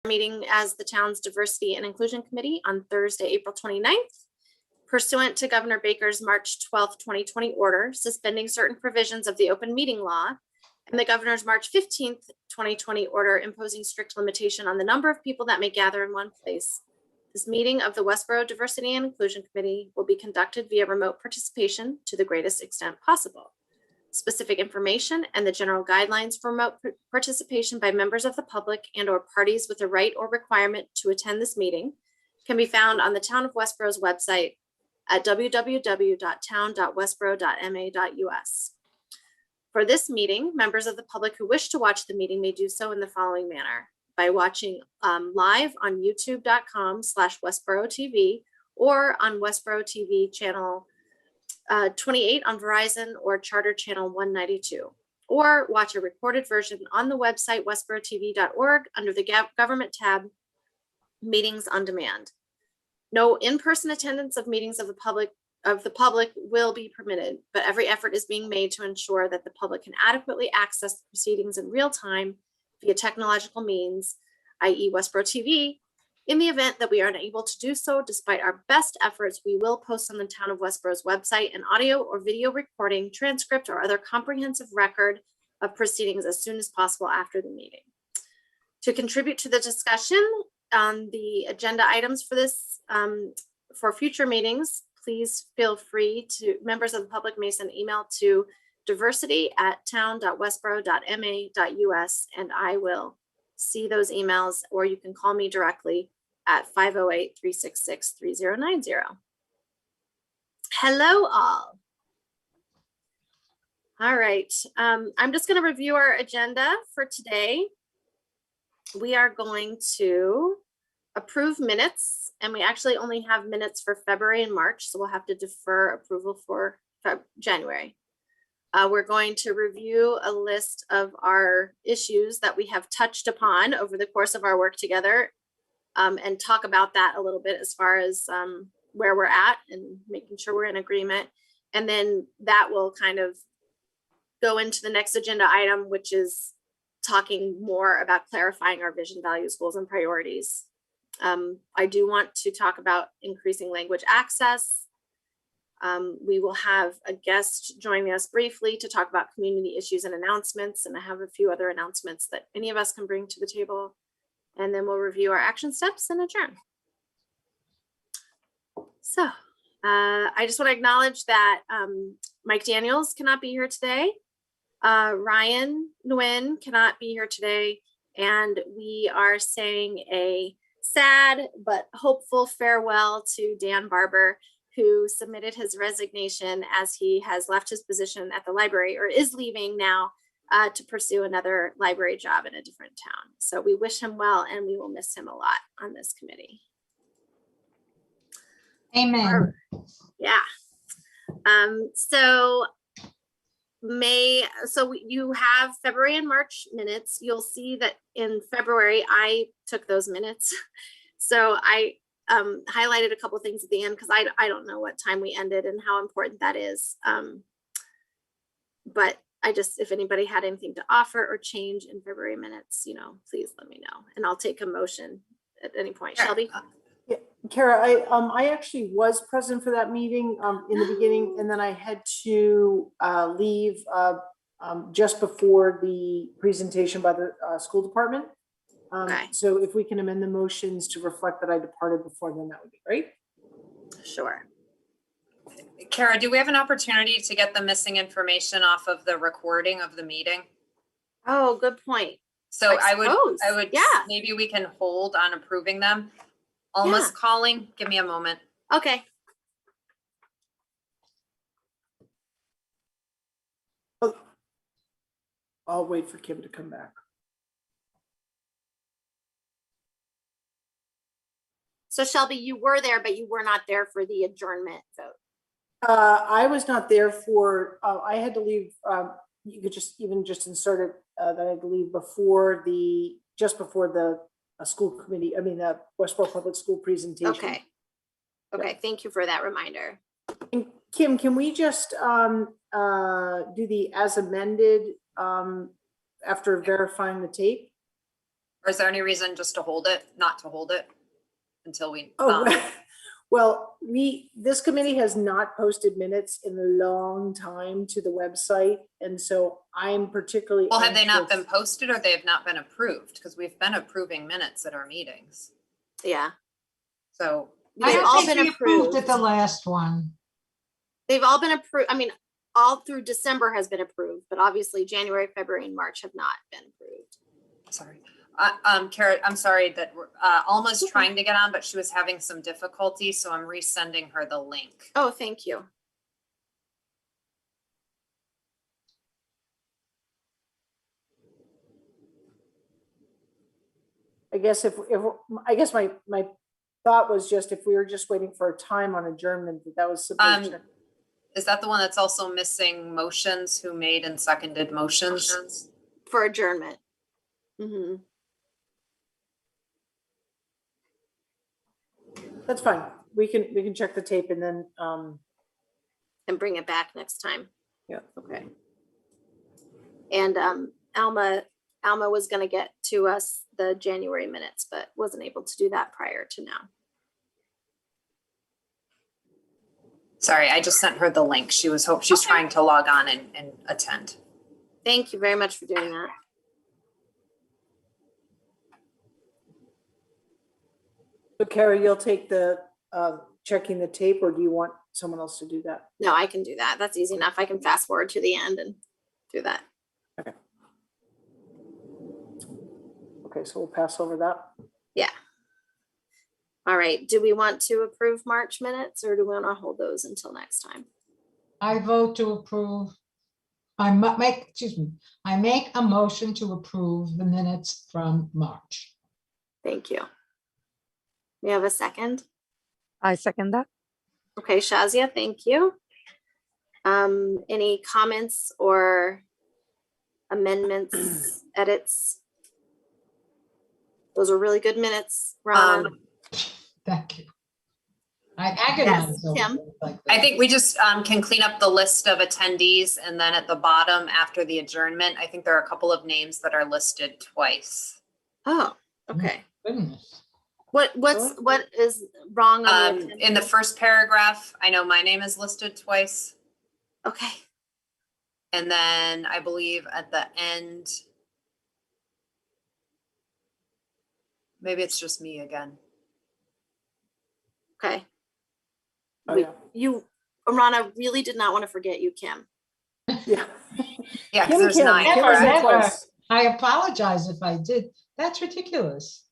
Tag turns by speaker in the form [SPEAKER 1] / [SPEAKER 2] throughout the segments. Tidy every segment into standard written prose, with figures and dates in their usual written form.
[SPEAKER 1] Meeting as the town's Diversity and Inclusion Committee on Thursday, April 29th, pursuant to Governor Baker's March 12th, 2020 order suspending certain provisions of the open meeting law and the governor's March 15th, 2020 order imposing strict limitation on the number of people that may gather in one place. This meeting of the Westborough Diversity and Inclusion Committee will be conducted via remote participation to the greatest extent possible. Specific information and the general guidelines for remote participation by members of the public and or parties with a right or requirement to attend this meeting can be found on the Town of Westborough's website at www.town.westborough.ma.us. For this meeting, members of the public who wish to watch the meeting may do so in the following manner: by watching live on youtube.com/Westborough TV or on Westborough TV channel 28 on Verizon or Charter Channel 192, or watch a recorded version on the website westboroughTV.org under the Government tab, Meetings on Demand. No in-person attendance of meetings of the public will be permitted, but every effort is being made to ensure that the public can adequately access the proceedings in real time via technological means, i.e. Westborough TV. In the event that we are unable to do so, despite our best efforts, we will post on the Town of Westborough's website an audio or video recording, transcript, or other comprehensive record of proceedings as soon as possible after the meeting. To contribute to the discussion on the agenda items for this, for future meetings, please feel free to, members of the public may send email to diversity@town.westborough.ma.us, and I will see those emails, or you can call me directly at 508-366-3090. Hello, all. All right, I'm just going to review our agenda for today. We are going to approve minutes, and we actually only have minutes for February and March, so we'll have to defer approval for January. We're going to review a list of our issues that we have touched upon over the course of our work together, and talk about that a little bit as far as where we're at and making sure we're in agreement. And then that will kind of go into the next agenda item, which is talking more about clarifying our vision, values, goals, and priorities. I do want to talk about increasing language access. We will have a guest joining us briefly to talk about community issues and announcements, and I have a few other announcements that any of us can bring to the table. And then we'll review our action steps and adjourn. So I just want to acknowledge that Mike Daniels cannot be here today. Ryan Nguyen cannot be here today. And we are saying a sad but hopeful farewell to Dan Barber, who submitted his resignation as he has left his position at the library, or is leaving now, to pursue another library job in a different town. So we wish him well, and we will miss him a lot on this committee.
[SPEAKER 2] Amen.
[SPEAKER 1] Yeah. So you have February and March minutes. You'll see that in February, I took those minutes. So I highlighted a couple of things at the end because I don't know what time we ended and how important that is. But I just, if anybody had anything to offer or change in February minutes, please let me know, and I'll take a motion at any point. Sure. Shelby?
[SPEAKER 3] Yeah, Kara, I actually was present for that meeting in the beginning, and then I had to leave just before the presentation by the school department.
[SPEAKER 1] Okay.
[SPEAKER 3] So if we can amend the motions to reflect that I departed before then, that would be great.
[SPEAKER 1] Sure.
[SPEAKER 2] Kara, do we have an opportunity to get the missing information off of the recording of the meeting?
[SPEAKER 1] Oh, good point.
[SPEAKER 2] So I would,
[SPEAKER 1] yeah.
[SPEAKER 2] Maybe we can hold on approving them. Almost calling. Give me a moment.
[SPEAKER 1] Okay.
[SPEAKER 3] I'll wait for Kim to come back.
[SPEAKER 1] So Shelby, you were there, but you were not there for the adjournment vote.
[SPEAKER 3] I was not there for, I had to leave, you could just insert it, that I had to leave just before the school committee, the Westborough Public School presentation.
[SPEAKER 1] Okay. Okay, yeah. Thank you for that reminder.
[SPEAKER 3] And Kim, can we just do the as amended after verifying the tape?
[SPEAKER 2] Or is there any reason just to hold it, not to hold it until we?
[SPEAKER 3] Oh, well, this committee has not posted minutes in a long time to the website. And so I'm particularly.
[SPEAKER 2] Well, have they not been
[SPEAKER 3] anxious-
[SPEAKER 2] posted or they have not been approved? Because we've been approving minutes at our meetings.
[SPEAKER 1] Yeah,
[SPEAKER 2] So
[SPEAKER 4] I
[SPEAKER 1] they've
[SPEAKER 4] don't
[SPEAKER 1] all
[SPEAKER 4] think
[SPEAKER 1] been
[SPEAKER 4] we approved
[SPEAKER 1] approved.
[SPEAKER 4] at the last one.
[SPEAKER 1] They've all been approved. I mean, all through December has been approved, but obviously January, February, and March have not been approved.
[SPEAKER 2] sorry. Kara, I'm sorry that Alma's trying to get on, but she was having some difficulty, so I'm resending her the link.
[SPEAKER 1] Oh, thank you.
[SPEAKER 3] I guess I guess my thought was just if we were just waiting for a time on adjournment, that was.
[SPEAKER 2] Is that the one that's also missing motions? Who made and seconded motions?
[SPEAKER 1] For adjournment. Hmm.
[SPEAKER 3] That's fine. We can check the tape and then,
[SPEAKER 1] And bring it back next time.
[SPEAKER 3] yeah.
[SPEAKER 1] Okay. And Alma was gonna get to us the January minutes, but wasn't able to do that prior to now.
[SPEAKER 2] Sorry, I just sent her the link. She's trying to log on and attend.
[SPEAKER 1] Thank you very much for doing that.
[SPEAKER 3] So Carrie, you'll take the checking the tape, or do you want someone else to do that?
[SPEAKER 1] No, I can do that. That's easy enough. I can fast forward to the end and do that.
[SPEAKER 3] Okay, so we'll pass over that.
[SPEAKER 1] Yeah. All right. Do we want to approve March minutes or do we want to hold those until next time?
[SPEAKER 4] I vote to approve. I make a motion to approve the minutes from March.
[SPEAKER 1] Thank you. We have a second.
[SPEAKER 5] I second that.
[SPEAKER 1] Okay, Shazia, thank you. Any comments or amendments, edits? Those are really good minutes, Rana.
[SPEAKER 4] Thank you. I agonize over
[SPEAKER 1] Kim.
[SPEAKER 4] things like
[SPEAKER 2] I
[SPEAKER 4] that.
[SPEAKER 2] think we just can clean up the list of attendees, and then at the bottom after the adjournment, I think there are a couple of names that are listed twice.
[SPEAKER 1] Oh, okay.
[SPEAKER 4] Goodness.
[SPEAKER 1] What is wrong on the
[SPEAKER 2] In the first paragraph, I know my name is listed twice.
[SPEAKER 1] Okay,
[SPEAKER 2] And then I believe at the end, maybe it's just me again.
[SPEAKER 1] okay.
[SPEAKER 3] Oh,
[SPEAKER 1] We-
[SPEAKER 3] yeah.
[SPEAKER 1] You, Rana, really did not want to forget you, Kim.
[SPEAKER 3] Yeah.
[SPEAKER 2] Yeah, because
[SPEAKER 3] Kim
[SPEAKER 2] there's
[SPEAKER 3] can.
[SPEAKER 2] 9.
[SPEAKER 3] Kim was
[SPEAKER 2] correct?
[SPEAKER 3] there twice.
[SPEAKER 4] I apologize if I did. That's ridiculous.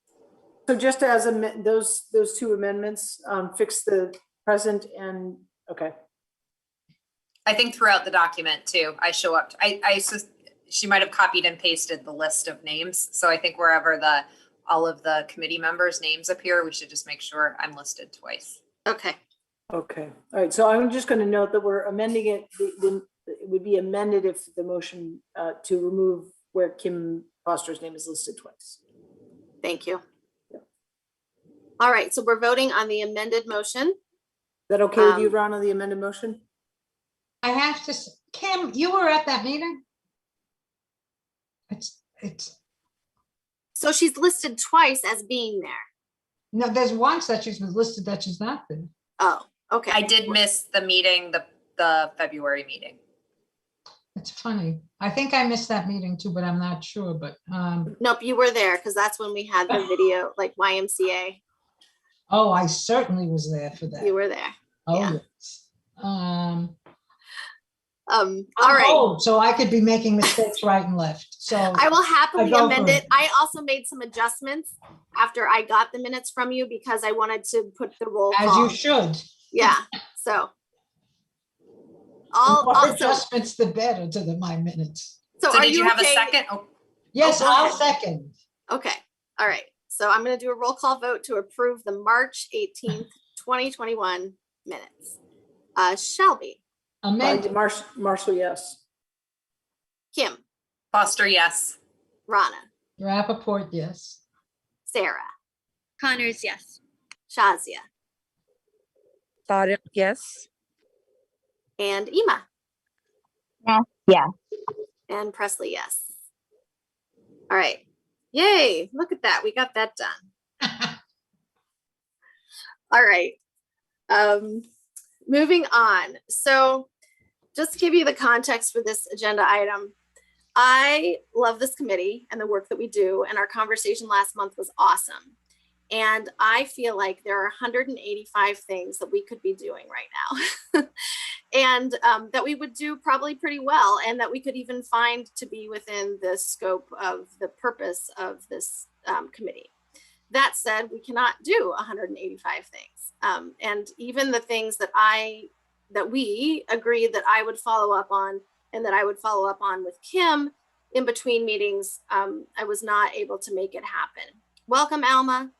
[SPEAKER 3] So just as those two amendments, fix the present and, okay.
[SPEAKER 2] I think throughout the document too, I show up, she might have copied and pasted the list of names. So I think wherever all of the committee members' names appear, we should just make sure I'm listed twice.
[SPEAKER 1] Okay,
[SPEAKER 3] Okay, all right, so I'm just gonna note that we're amending it, it would be amended if the motion to remove where Kim Foster's name is listed twice.
[SPEAKER 1] thank you.
[SPEAKER 3] Yeah.
[SPEAKER 1] All right, so we're voting on the amended motion.
[SPEAKER 3] Is that okay with you,
[SPEAKER 1] Um,
[SPEAKER 3] Ron, on the amended motion?
[SPEAKER 4] I have to, Kim, you were at that meeting? It's,
[SPEAKER 1] So she's listed twice as being there.
[SPEAKER 4] no, there's once that she's been listed that she's not been.
[SPEAKER 1] Oh, okay.
[SPEAKER 2] I did miss the meeting, the February meeting.
[SPEAKER 4] It's funny. I think I missed that meeting too, but I'm not sure, but,
[SPEAKER 1] Nope, you were there because that's when we had the video, like YMCA.
[SPEAKER 4] oh, I certainly was there for that.
[SPEAKER 1] You were there.
[SPEAKER 4] Oh,
[SPEAKER 1] yeah.
[SPEAKER 4] yes.
[SPEAKER 1] All right.
[SPEAKER 4] Oh, so I could be making mistakes right and left. So
[SPEAKER 1] I will happily
[SPEAKER 4] go
[SPEAKER 1] amend
[SPEAKER 4] for
[SPEAKER 1] it.
[SPEAKER 4] it.
[SPEAKER 1] I also made some adjustments after I got the minutes from you because I wanted to put the roll
[SPEAKER 4] as
[SPEAKER 1] call.
[SPEAKER 4] you should.
[SPEAKER 1] Yeah, so.
[SPEAKER 4] The more
[SPEAKER 1] Also,
[SPEAKER 4] adjustments, the better to my minutes.
[SPEAKER 1] so
[SPEAKER 2] So
[SPEAKER 1] are
[SPEAKER 2] did you have a
[SPEAKER 1] okay?
[SPEAKER 2] second? Oh,
[SPEAKER 4] Yes,
[SPEAKER 1] go
[SPEAKER 4] I'll
[SPEAKER 1] ahead.
[SPEAKER 4] second.
[SPEAKER 1] Okay, all right. So I'm gonna do a roll call vote to approve the March 18th, 2021 minutes. Shelby,
[SPEAKER 4] Amended.
[SPEAKER 3] Marshall, yes.
[SPEAKER 1] Kim,
[SPEAKER 2] Foster, yes.
[SPEAKER 1] Rana,
[SPEAKER 4] Rappaport, yes.
[SPEAKER 1] Sarah,
[SPEAKER 6] Connors, yes.
[SPEAKER 1] Shazia,
[SPEAKER 5] Tariq, yes.
[SPEAKER 1] and Ema.
[SPEAKER 6] Yeah.
[SPEAKER 1] And Presley, yes. All right. Yay, look at that. We got that done. All right. Moving on. So just to give you the context for this agenda item, I love this committee and the work that we do, and our conversation last month was awesome. And I feel like there are 185 things that we could be doing right now and that we would do probably pretty well, and that we could even find to be within the scope of the purpose of this committee. That said, we cannot do 185 things. And even the things that we agreed that I would follow up on and that I would follow up on with Kim in between meetings, I was not able to make it happen. Welcome, Alma.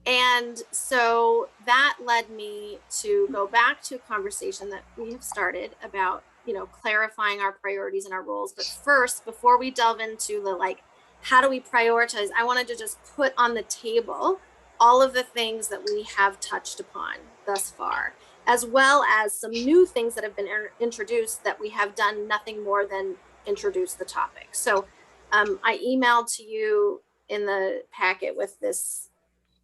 [SPEAKER 1] And so that led me to go back to a conversation that we have started about, clarifying our priorities and our roles. But first, before we delve into the how do we prioritize, I wanted to just put on the table all of the things that we have touched upon thus far, as well as some new things that have been introduced that we have done nothing more than introduce the topic. So I emailed to you in the packet with this,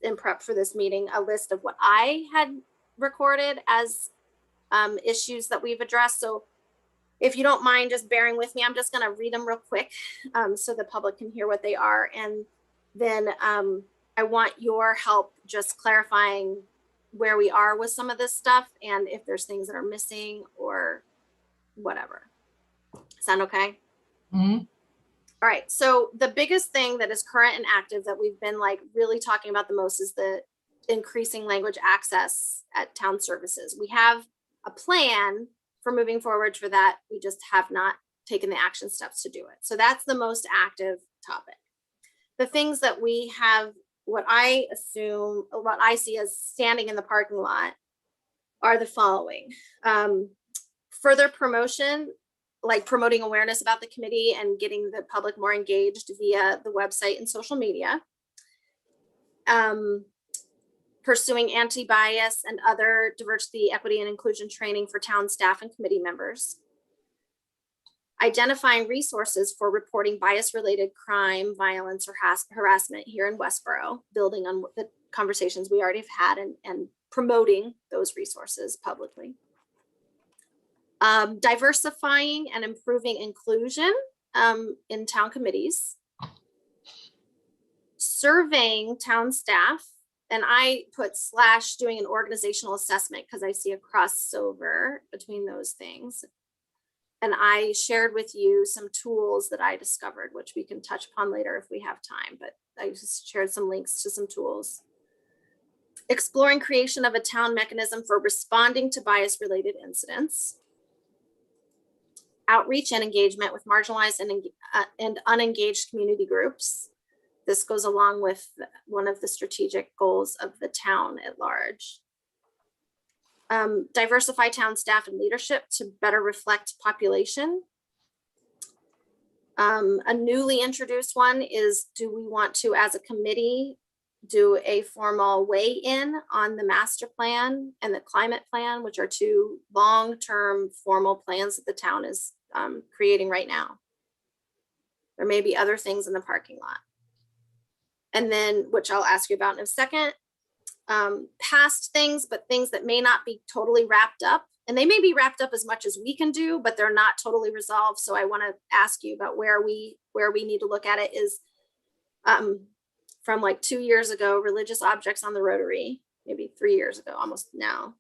[SPEAKER 1] in prep for this meeting, a list of what I had recorded as issues that we've addressed. So if you don't mind just bearing with me, I'm just going to read them real quick so the public can hear what they are. And then I want your help just clarifying where we are with some of this stuff and if there's things that are missing or whatever. Sound okay?
[SPEAKER 4] Mhm.
[SPEAKER 1] All right. So the biggest thing that is current and active that we've been really talking about the most is the increasing language access at town services. We have a plan for moving forward for that. We just have not taken the action steps to do it. So that's the most active topic. The things that we have, what I see as standing in the parking lot are the following. Further promotion, like promoting awareness about the committee and getting the public more engaged via the website and social media. Pursuing anti-bias and other diversity, equity, and inclusion training for town staff and committee members. Identifying resources for reporting bias-related crime, violence, or harassment here in Westborough, building on the conversations we already have had and promoting those resources publicly. Diversifying and improving inclusion in town committees. Surveying town staff, and I put / doing an organizational assessment because I see a crossover between those things. And I shared with you some tools that I discovered, which we can touch upon later if we have time, but I just shared some links to some tools. Exploring creation of a town mechanism for responding to bias-related incidents. Outreach and engagement with marginalized and unengaged community groups. This goes along with one of the strategic goals of the town at large. Diversify town staff and leadership to better reflect population. A newly introduced one is, do we want to, as a committee, do a formal weigh-in on the master plan and the climate plan, which are two long-term formal plans that the town is creating right now. There may be other things in the parking lot. And then, which I'll ask you about in a second, past things, but things that may not be totally wrapped up. And they may be wrapped up as much as we can do, but they're not totally resolved. So I want to ask you about where we need to look at it is from 2 years ago, religious objects on the Rotary, maybe 3 years ago, almost now.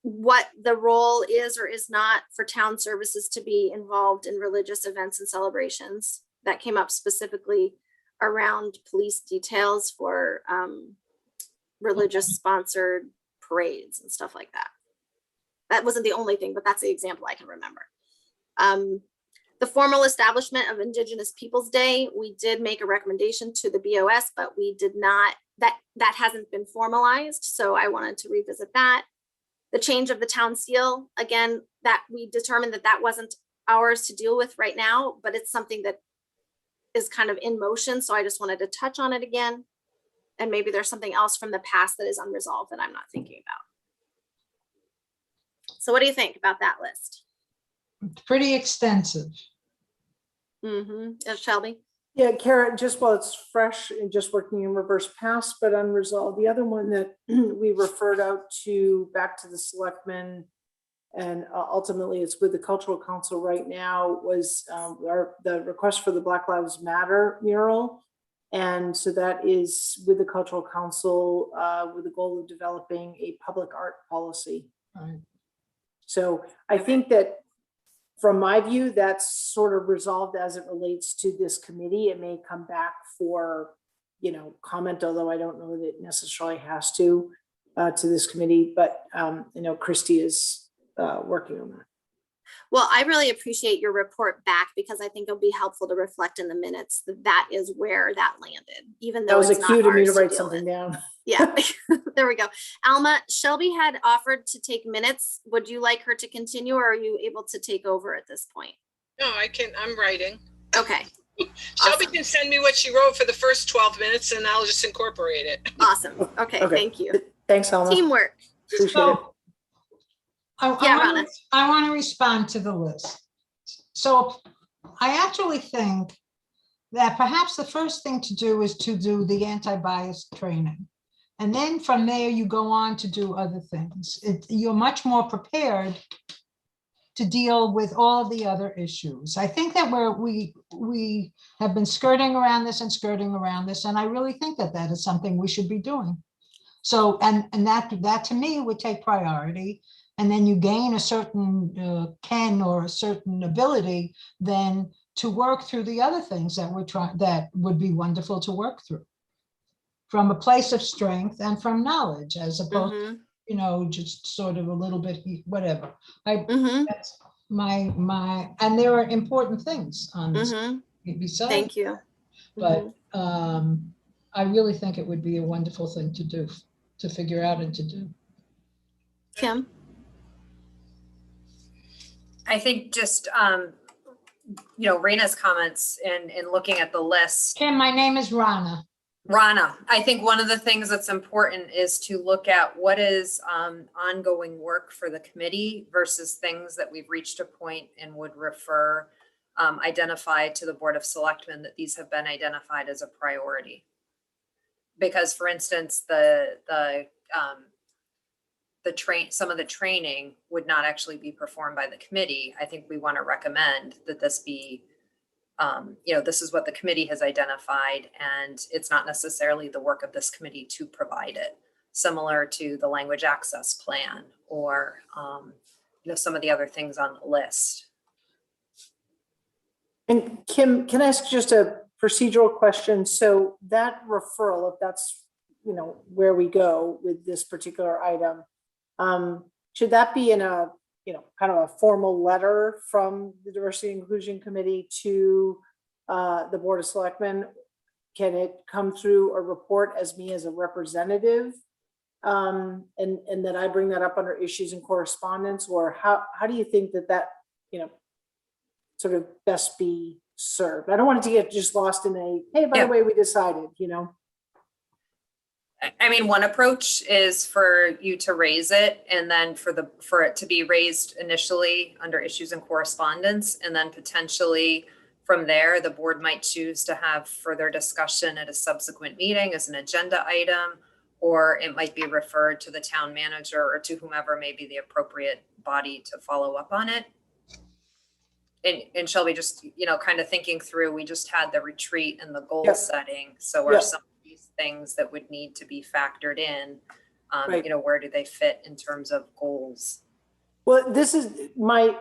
[SPEAKER 1] What the role is or is not for town services to be involved in religious events and celebrations. That came up specifically around police details for religious sponsored parades and stuff like that. That wasn't the only thing, but that's the example I can remember. The formal establishment of Indigenous Peoples Day, we did make a recommendation to the BOS, but we did not, that hasn't been formalized. So I wanted to revisit that. The change of the town seal, again, that we determined that wasn't ours to deal with right now, but it's something that is kind of in motion. So I just wanted to touch on it again. And maybe there's something else from the past that is unresolved that I'm not thinking about. So what do you think about that list?
[SPEAKER 4] pretty extensive.
[SPEAKER 1] Shelby?
[SPEAKER 3] Yeah, Kara, just while it's fresh and just working in reverse past, but unresolved, the other one that we referred out to, back to the selectmen, and ultimately it's with the cultural council right now, was the request for the Black Lives Matter mural. And so that is with the cultural council with the goal of developing a public art policy.
[SPEAKER 4] Right.
[SPEAKER 3] So I think that from my view, that's sort of resolved as it relates to this committee. It may come back for, comment, although I don't know that it necessarily has to this committee, but Christy is working on that.
[SPEAKER 1] Well, I really appreciate your report back, because I think it'll be helpful to reflect in the minutes that that is where that landed, even
[SPEAKER 3] That
[SPEAKER 1] though
[SPEAKER 3] was a
[SPEAKER 1] it's not
[SPEAKER 3] cue to me
[SPEAKER 1] ours
[SPEAKER 3] to
[SPEAKER 1] to
[SPEAKER 3] write
[SPEAKER 1] deal
[SPEAKER 3] something
[SPEAKER 1] with.
[SPEAKER 3] down.
[SPEAKER 1] Yeah, there we go. Alma, Shelby had offered to take minutes. Would you like her to continue, or are you able to take over at this point?
[SPEAKER 7] No, I'm writing.
[SPEAKER 1] Okay,
[SPEAKER 7] Shelby
[SPEAKER 1] awesome.
[SPEAKER 7] can send me what she wrote for the first 12 minutes and I'll just incorporate it.
[SPEAKER 1] Awesome. Okay,
[SPEAKER 3] Okay.
[SPEAKER 1] thank you.
[SPEAKER 3] Thanks, Alma.
[SPEAKER 1] Teamwork.
[SPEAKER 3] Appreciate it.
[SPEAKER 4] So
[SPEAKER 1] Yeah, Rana.
[SPEAKER 4] I want to respond to the list. So I actually think that perhaps the first thing to do is to do the anti-bias training. And then from there, you go on to do other things. You're much more prepared to deal with all the other issues. I think that we have been skirting around this, and I really think that that is something we should be doing. So, and that to me would take priority. And then you gain a certain ken or a certain ability then to work through the other things that that would be wonderful to work through from a place of strength and from knowledge, as opposed to, just sort of a little bit, whatever. That's my, and there are important things on this besides.
[SPEAKER 1] Thank you.
[SPEAKER 4] But I really think it would be a wonderful thing to do, to figure out and to do.
[SPEAKER 1] Kim?
[SPEAKER 2] I think just, Raina's comments in looking at the list.
[SPEAKER 4] Kim, my name is Rana.
[SPEAKER 2] Rana, I think one of the things that's important is to look at what is ongoing work for the committee versus things that we've reached a point and would refer identified to the Board of Selectmen that these have been identified as a priority. Because, for instance, some of the training would not actually be performed by the committee. I think we want to recommend that this be, this is what the committee has identified, and it's not necessarily the work of this committee to provide it, similar to the language access plan or, some of the other things on the list.
[SPEAKER 3] And Kim, can I ask just a procedural question? So that referral, if that's, where we go with this particular item, should that be in a, kind of a formal letter from the Diversity and Inclusion Committee to the Board of Selectmen? Can it come through a report as me as a representative? And that I bring that up under issues and correspondence, or how do you think that, sort of best be served? I don't want it to get just lost in a, hey, by the way, we decided,
[SPEAKER 2] I mean, one approach is for you to raise it, and then for it to be raised initially under issues and correspondence, and then potentially from there, the board might choose to have further discussion at a subsequent meeting as an agenda item, or it might be referred to the town manager or to whomever may be the appropriate body to follow up on it. And Shelby, just, kind of thinking through, we just had the retreat and the goal setting. So are some of these things that would need to be factored in, where do they fit in terms of goals?
[SPEAKER 3] Well, this is my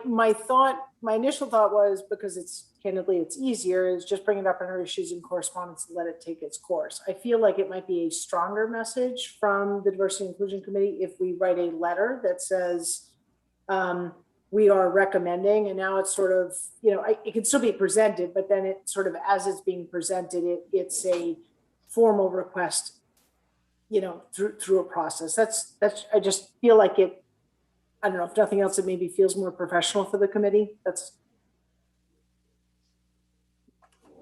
[SPEAKER 3] initial thought was, because it's candidly, it's easier, is just bring it up in our issues and correspondence and let it take its course. I feel like it might be a stronger message from the Diversity and Inclusion Committee if we write a letter that says, we are recommending, and now it's sort of, it can still be presented, but then it sort of, as it's being presented, it's a formal request, through a process. That's, I just feel like it, I don't know, if nothing else, it maybe feels more professional for the committee.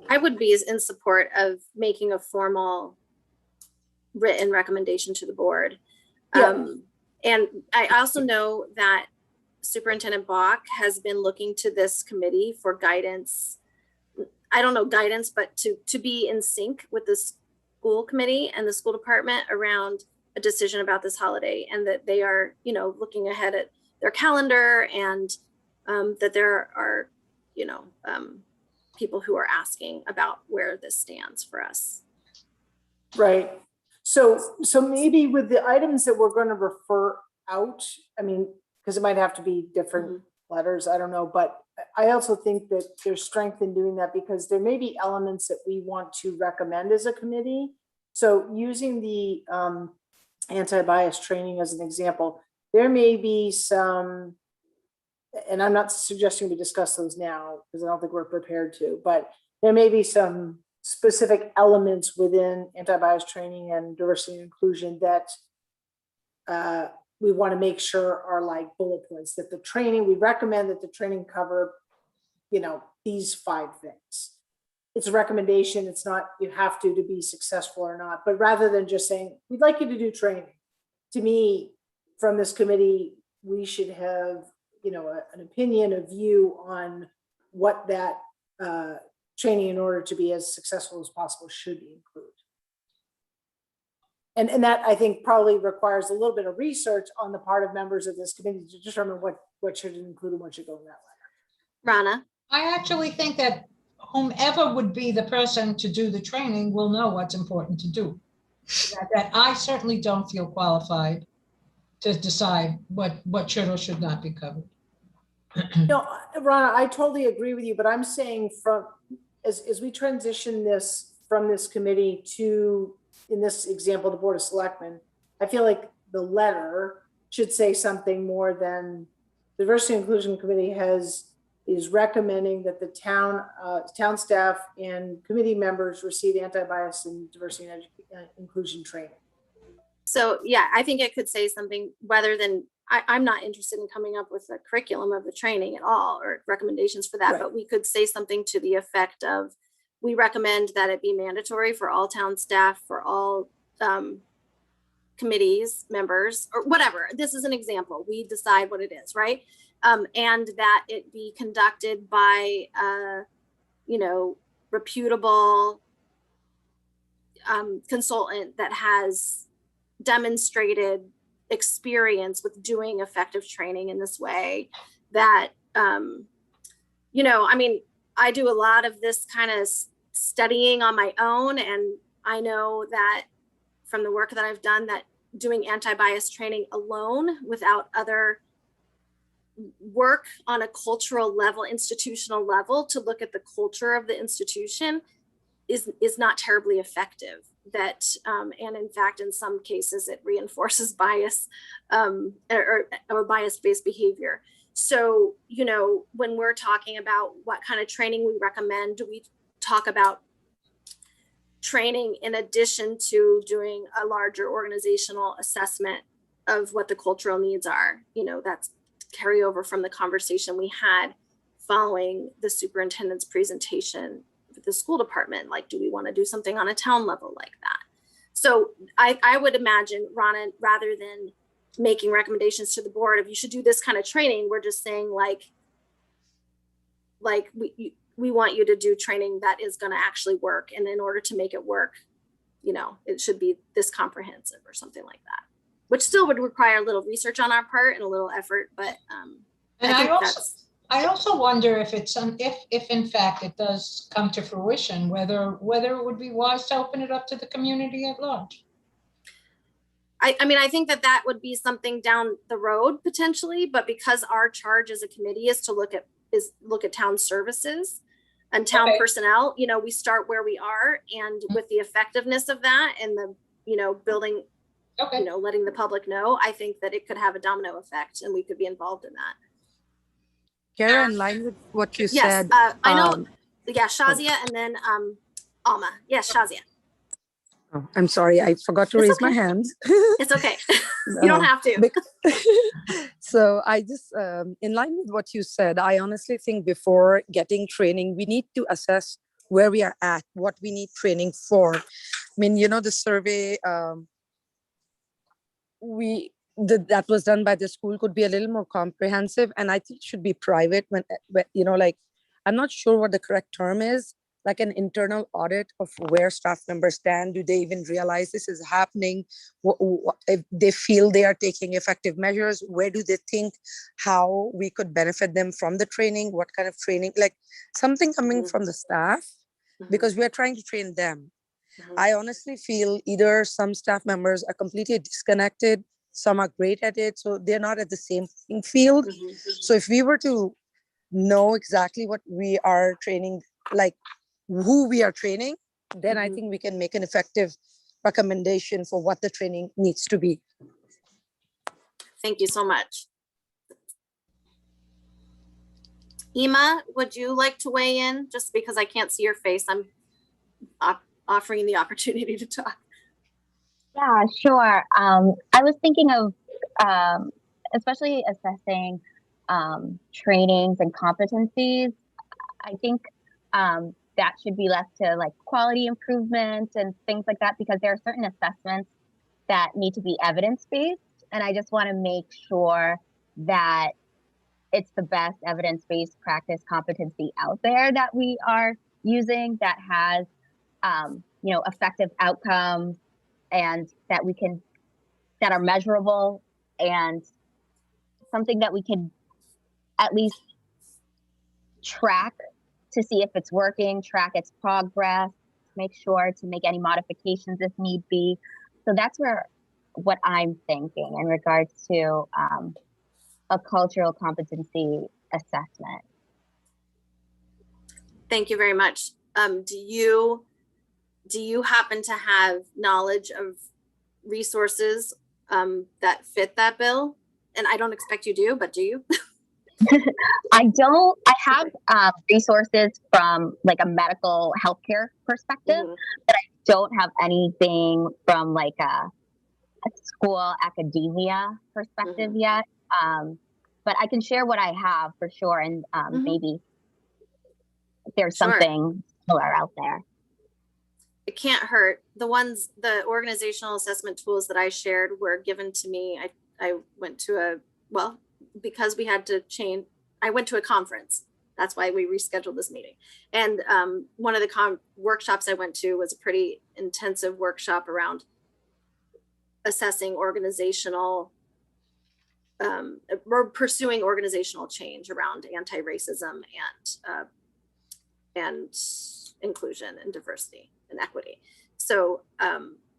[SPEAKER 1] I would be in support of making a formal written recommendation to the board.
[SPEAKER 3] Yeah.
[SPEAKER 1] And I also know that Superintendent Bach has been looking to this committee for guidance. I don't know guidance, but to be in sync with the school committee and the school department around a decision about this holiday, and that they are, you know, looking ahead at their calendar, and that there are, you know, people who are asking about where this stands for us.
[SPEAKER 3] Right. So maybe with the items that we're going to refer out, I mean, because it might have to be different letters, I don't know, but I also think that there's strength in doing that, because there may be elements that we want to recommend as a committee. So using the anti-bias training as an example, there may be some, and I'm not suggesting we discuss those now because I don't think we're prepared to, but there may be some specific elements within anti-bias training and diversity and inclusion that we want to make sure are like bullet points, that the training, we recommend that the training cover, you know, these 5 things. It's a recommendation. It's not, you have to be successful or not, but rather than just saying, we'd like you to do training. To me, from this committee, we should have, you know, an opinion, a view on what that training, in order to be as successful as possible, should include. And that, I think, probably requires a little bit of research on the part of members of this committee to determine what should include and what should go in that letter.
[SPEAKER 1] Rana?
[SPEAKER 4] I actually think that whomever would be the person to do the training will know what's important to do. That I certainly don't feel qualified to decide what should or should not be covered.
[SPEAKER 3] No, Rana, I totally agree with you, but I'm saying from, as we transition this from this committee to, in this example, the Board of Selectmen, I feel like the letter should say something more than the Diversity and Inclusion Committee is recommending that the town staff and committee members receive anti-bias and diversity and inclusion training.
[SPEAKER 1] So yeah, I think it could say something rather than, I'm not interested in coming up with a curriculum of the training at all or recommendations for that,
[SPEAKER 3] Right.
[SPEAKER 1] but we could say something to the effect of, we recommend that it be mandatory for all town staff, for all committees, members, or whatever. This is an example. We decide what it is, right? And that it be conducted by, you know, reputable consultant that has demonstrated experience with doing effective training in this way. That, you know, I mean, I do a lot of this kind of studying on my own, and I know that from the work that I've done, that doing anti-bias training alone without other work on a cultural level, institutional level, to look at the culture of the institution is not terribly effective. That and in fact, in some cases, it reinforces bias or bias-based behavior. So, you know, when we're talking about what kind of training we recommend, do we talk about training in addition to doing a larger organizational assessment of what the cultural needs are? You know, that's carryover from the conversation we had following the superintendent's presentation with the school department. Like, do we want to do something on a town level like that? So I would imagine, Rana, rather than making recommendations to the board if you should do this kind of training, we're just saying like we want you to do training that is going to actually work. And in order to make it work, you know, it should be this comprehensive or something like that, which still would require a little research on our part and a little effort. But
[SPEAKER 4] And
[SPEAKER 1] I think
[SPEAKER 4] I also wonder if it's if in fact it does come to fruition, whether it would be wise to open it up to the community at large.
[SPEAKER 1] I mean, I think that would be something down the road potentially, but because our charge as a committee is to look at town services and town personnel, you know, we start where we are, and with the effectiveness of that and the, you know, building, you know, letting the public know, I think that it could have a domino effect and we could be involved in that.
[SPEAKER 5] Kara, in line with what you
[SPEAKER 1] Yes,
[SPEAKER 5] said.
[SPEAKER 1] I know. Yeah, Shazia and then Alma. Yes, Shazia.
[SPEAKER 5] Oh, I'm sorry, I forgot to
[SPEAKER 1] It's
[SPEAKER 5] raise my
[SPEAKER 1] okay.
[SPEAKER 5] hand.
[SPEAKER 1] It's okay. You don't have to.
[SPEAKER 5] So I just, in line with what you said, I honestly think before getting training, we need to assess where we are at, what we need training for. I mean, you know, the survey, that was done by the school could be a little more comprehensive, and I think it should be private when like, I'm not sure what the correct term is, like an internal audit of where staff members stand. Do they even realize this is happening? If they feel they are taking effective measures, where do they think how we could benefit them from the training? What kind of training? Like something coming from the staff, because we are trying to train them. I honestly feel either some staff members are completely disconnected, some are great at it, so they're not at the same playing field. So if we were to know exactly what we are training, like who we are training, then I think we can make an effective recommendation for what the training needs to be.
[SPEAKER 1] Thank you so much. Ema, would you like to weigh in? Just because I can't see your face, I'm offering the opportunity to talk.
[SPEAKER 8] Yeah, sure. I was thinking of especially assessing trainings and competencies. I think that should be left to like quality improvement and things like that, because there are certain assessments that need to be evidence-based. And I just want to make sure that it's the best evidence-based practice competency out there that we are using, that has effective outcomes, and that are measurable, and something that we can at least track to see if it's working, track its progress, make sure to make any modifications if need be. So that's what I'm thinking in regards to a cultural competency assessment.
[SPEAKER 1] Thank you very much. Do you happen to have knowledge of resources that fit that bill? And I don't expect you do, but do you?
[SPEAKER 8] I don't. I have resources from like a medical healthcare perspective, but I don't have anything from like a school academia perspective yet. But I can share what I have for sure, and maybe there's something similar out there.
[SPEAKER 1] It can't hurt. The organizational assessment tools that I shared were given to me. I went to because we had to change, I went to a conference. That's why we rescheduled this meeting. And one of the workshops I went to was a pretty intensive workshop around assessing we're pursuing organizational change around anti-racism and inclusion and diversity and equity. So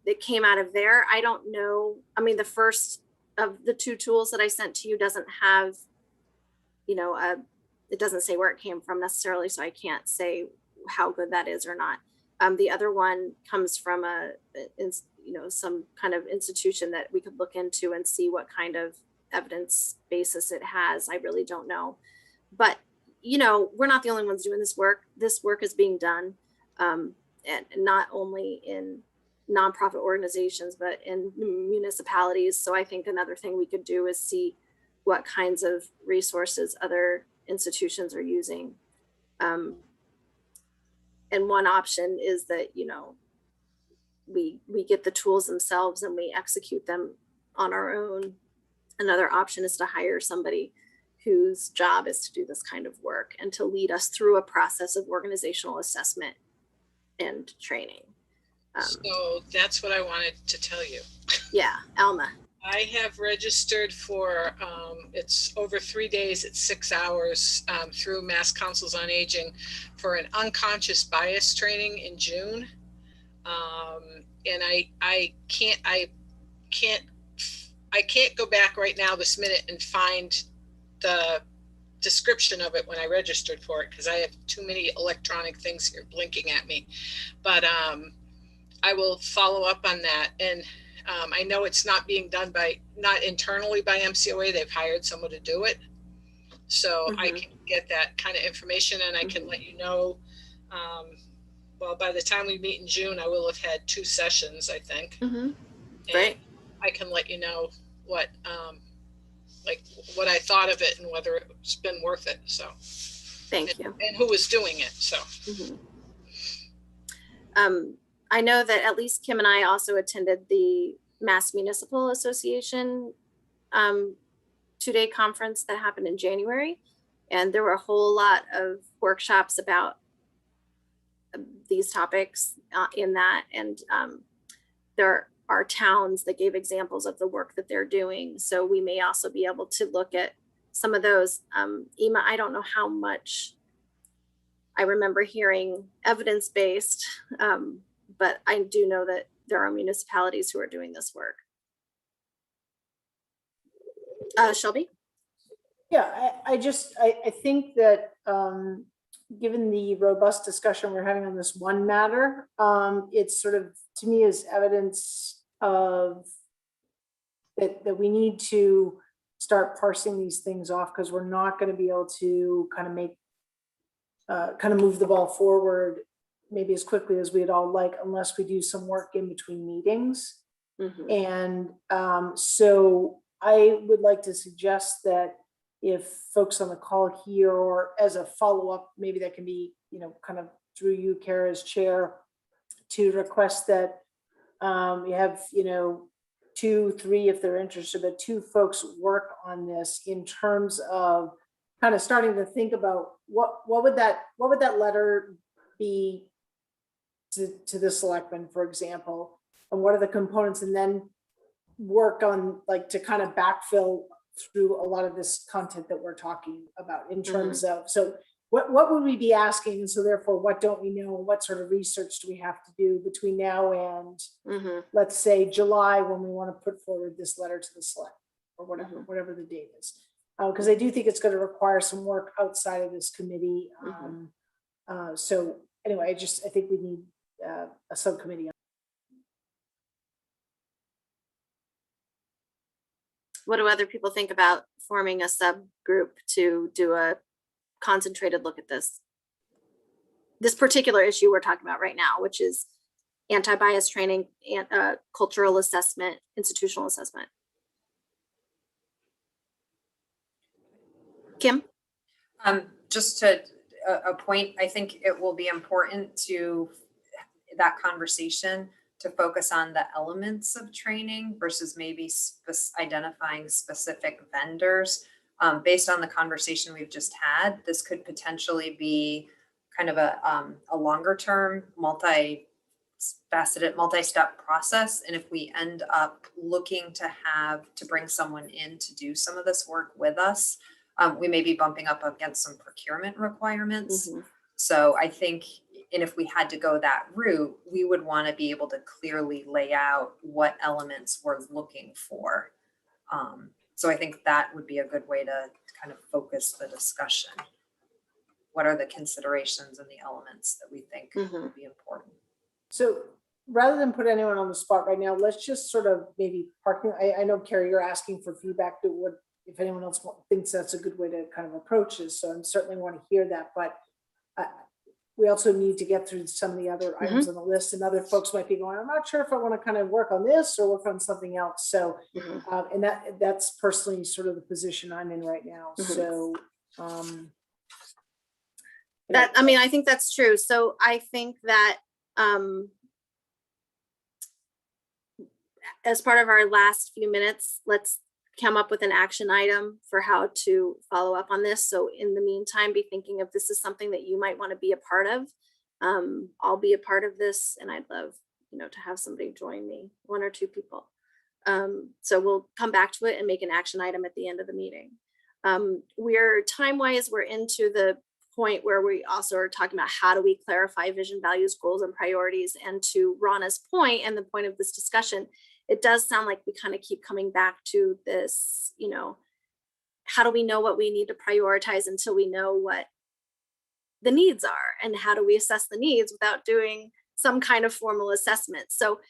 [SPEAKER 1] it came out of there. I don't know. I mean, the first of the two tools that I sent to you doesn't have, it doesn't say where it came from necessarily, so I can't say how good that is or not. The other one comes from some kind of institution that we could look into and see what kind of evidence basis it has. I really don't know. But, we're not the only ones doing this work. This work is being done, and not only in nonprofit organizations, but in municipalities. So I think another thing we could do is see what kinds of resources other institutions are using. And one option is that, we get the tools themselves and we execute them on our own. Another option is to hire somebody whose job is to do this kind of work and to lead us through a process of organizational assessment and training.
[SPEAKER 7] So that's what I wanted to tell you.
[SPEAKER 1] Yeah, Alma.
[SPEAKER 7] I have registered for, it's over 3 days, it's 6 hours through Mass Councils on Aging for an unconscious bias training in June. And I can't go back right now this minute and find the description of it when I registered for it, because I have too many electronic things here blinking at me. But I will follow up on that. And I know it's not being done not internally by MCOA. They've hired someone to do it. So I can get that kind of information and I can let you know. By the time we meet in June, I will have had 2 sessions, I think. Great. I can let you know what I thought of it and whether it's been worth it. So
[SPEAKER 1] thank you.
[SPEAKER 7] And who was doing it. So
[SPEAKER 1] I know that at least Kim and I also attended the Mass Municipal Association two-day conference that happened in January, and there were a whole lot of workshops about these topics in that, and there are towns that gave examples of the work that they're doing. So we may also be able to look at some of those. Ema, I don't know how much I remember hearing evidence-based, but I do know that there are municipalities who are doing this work. Shelby?
[SPEAKER 3] Yeah, I think that given the robust discussion we're having on this one matter, it's sort of, to me, is evidence of that we need to start parsing these things off, because we're not going to be able to kind of move the ball forward maybe as quickly as we'd all like, unless we do some work in between meetings. And so I would like to suggest that if folks on the call here, or as a follow-up, maybe that can be, kind of through you, Kara, as chair, to request that you have, 2, 3, if they're interested, but 2 folks work on this in terms of kind of starting to think about what would that letter be to the selectmen, for example, and what are the components, and then work on, like, to kind of backfill through a lot of this content that we're talking about in terms of, so what would we be asking? And so therefore, what don't we know? What sort of research do we have to do between now and let's say July, when we want to put forward this letter to the select, or whatever the date is? Because I do think it's going to require some work outside of this committee. So anyway, I think we need a subcommittee.
[SPEAKER 1] What do other people think about forming a subgroup to do a concentrated look at this particular issue we're talking about right now, which is anti-bias training and cultural assessment, institutional assessment? Kim?
[SPEAKER 2] Just to a point, I think it will be important to that conversation to focus on the elements of training versus maybe identifying specific vendors. Based on the conversation we've just had, this could potentially be kind of a longer term, multi-faceted, multi-step process. And if we end up looking to bring someone in to do some of this work with us, we may be bumping up against some procurement requirements. So I think, and if we had to go that route, we would want to be able to clearly lay out what elements we're looking for. So I think that would be a good way to kind of focus the discussion. What are the considerations and the elements that we think would be important?
[SPEAKER 3] So rather than put anyone on the spot right now, let's just sort of maybe parking. I know, Carrie, you're asking for feedback to what, if anyone else thinks that's a good way to kind of approach this. So I certainly want to hear that, but we also need to get through some of the other items on the list, and other folks might be going, I'm not sure if I want to kind of work on this or work on something else. So, and that's personally sort of the position I'm in right now. So,
[SPEAKER 1] I think that's true. So I think that as part of our last few minutes, let's come up with an action item for how to follow up on this. So in the meantime, be thinking if this is something that you might want to be a part of. I'll be a part of this, and I'd love, to have somebody join me, 1 or 2 people. So we'll come back to it and make an action item at the end of the meeting. We're time-wise, we're into the point where we also are talking about how do we clarify vision, values, goals, and priorities. And to Rana's point, and the point of this discussion, it does sound like we kind of keep coming back to this, how do we know what we need to prioritize until we know what the needs are? And how do we assess the needs without doing some kind of formal assessment? So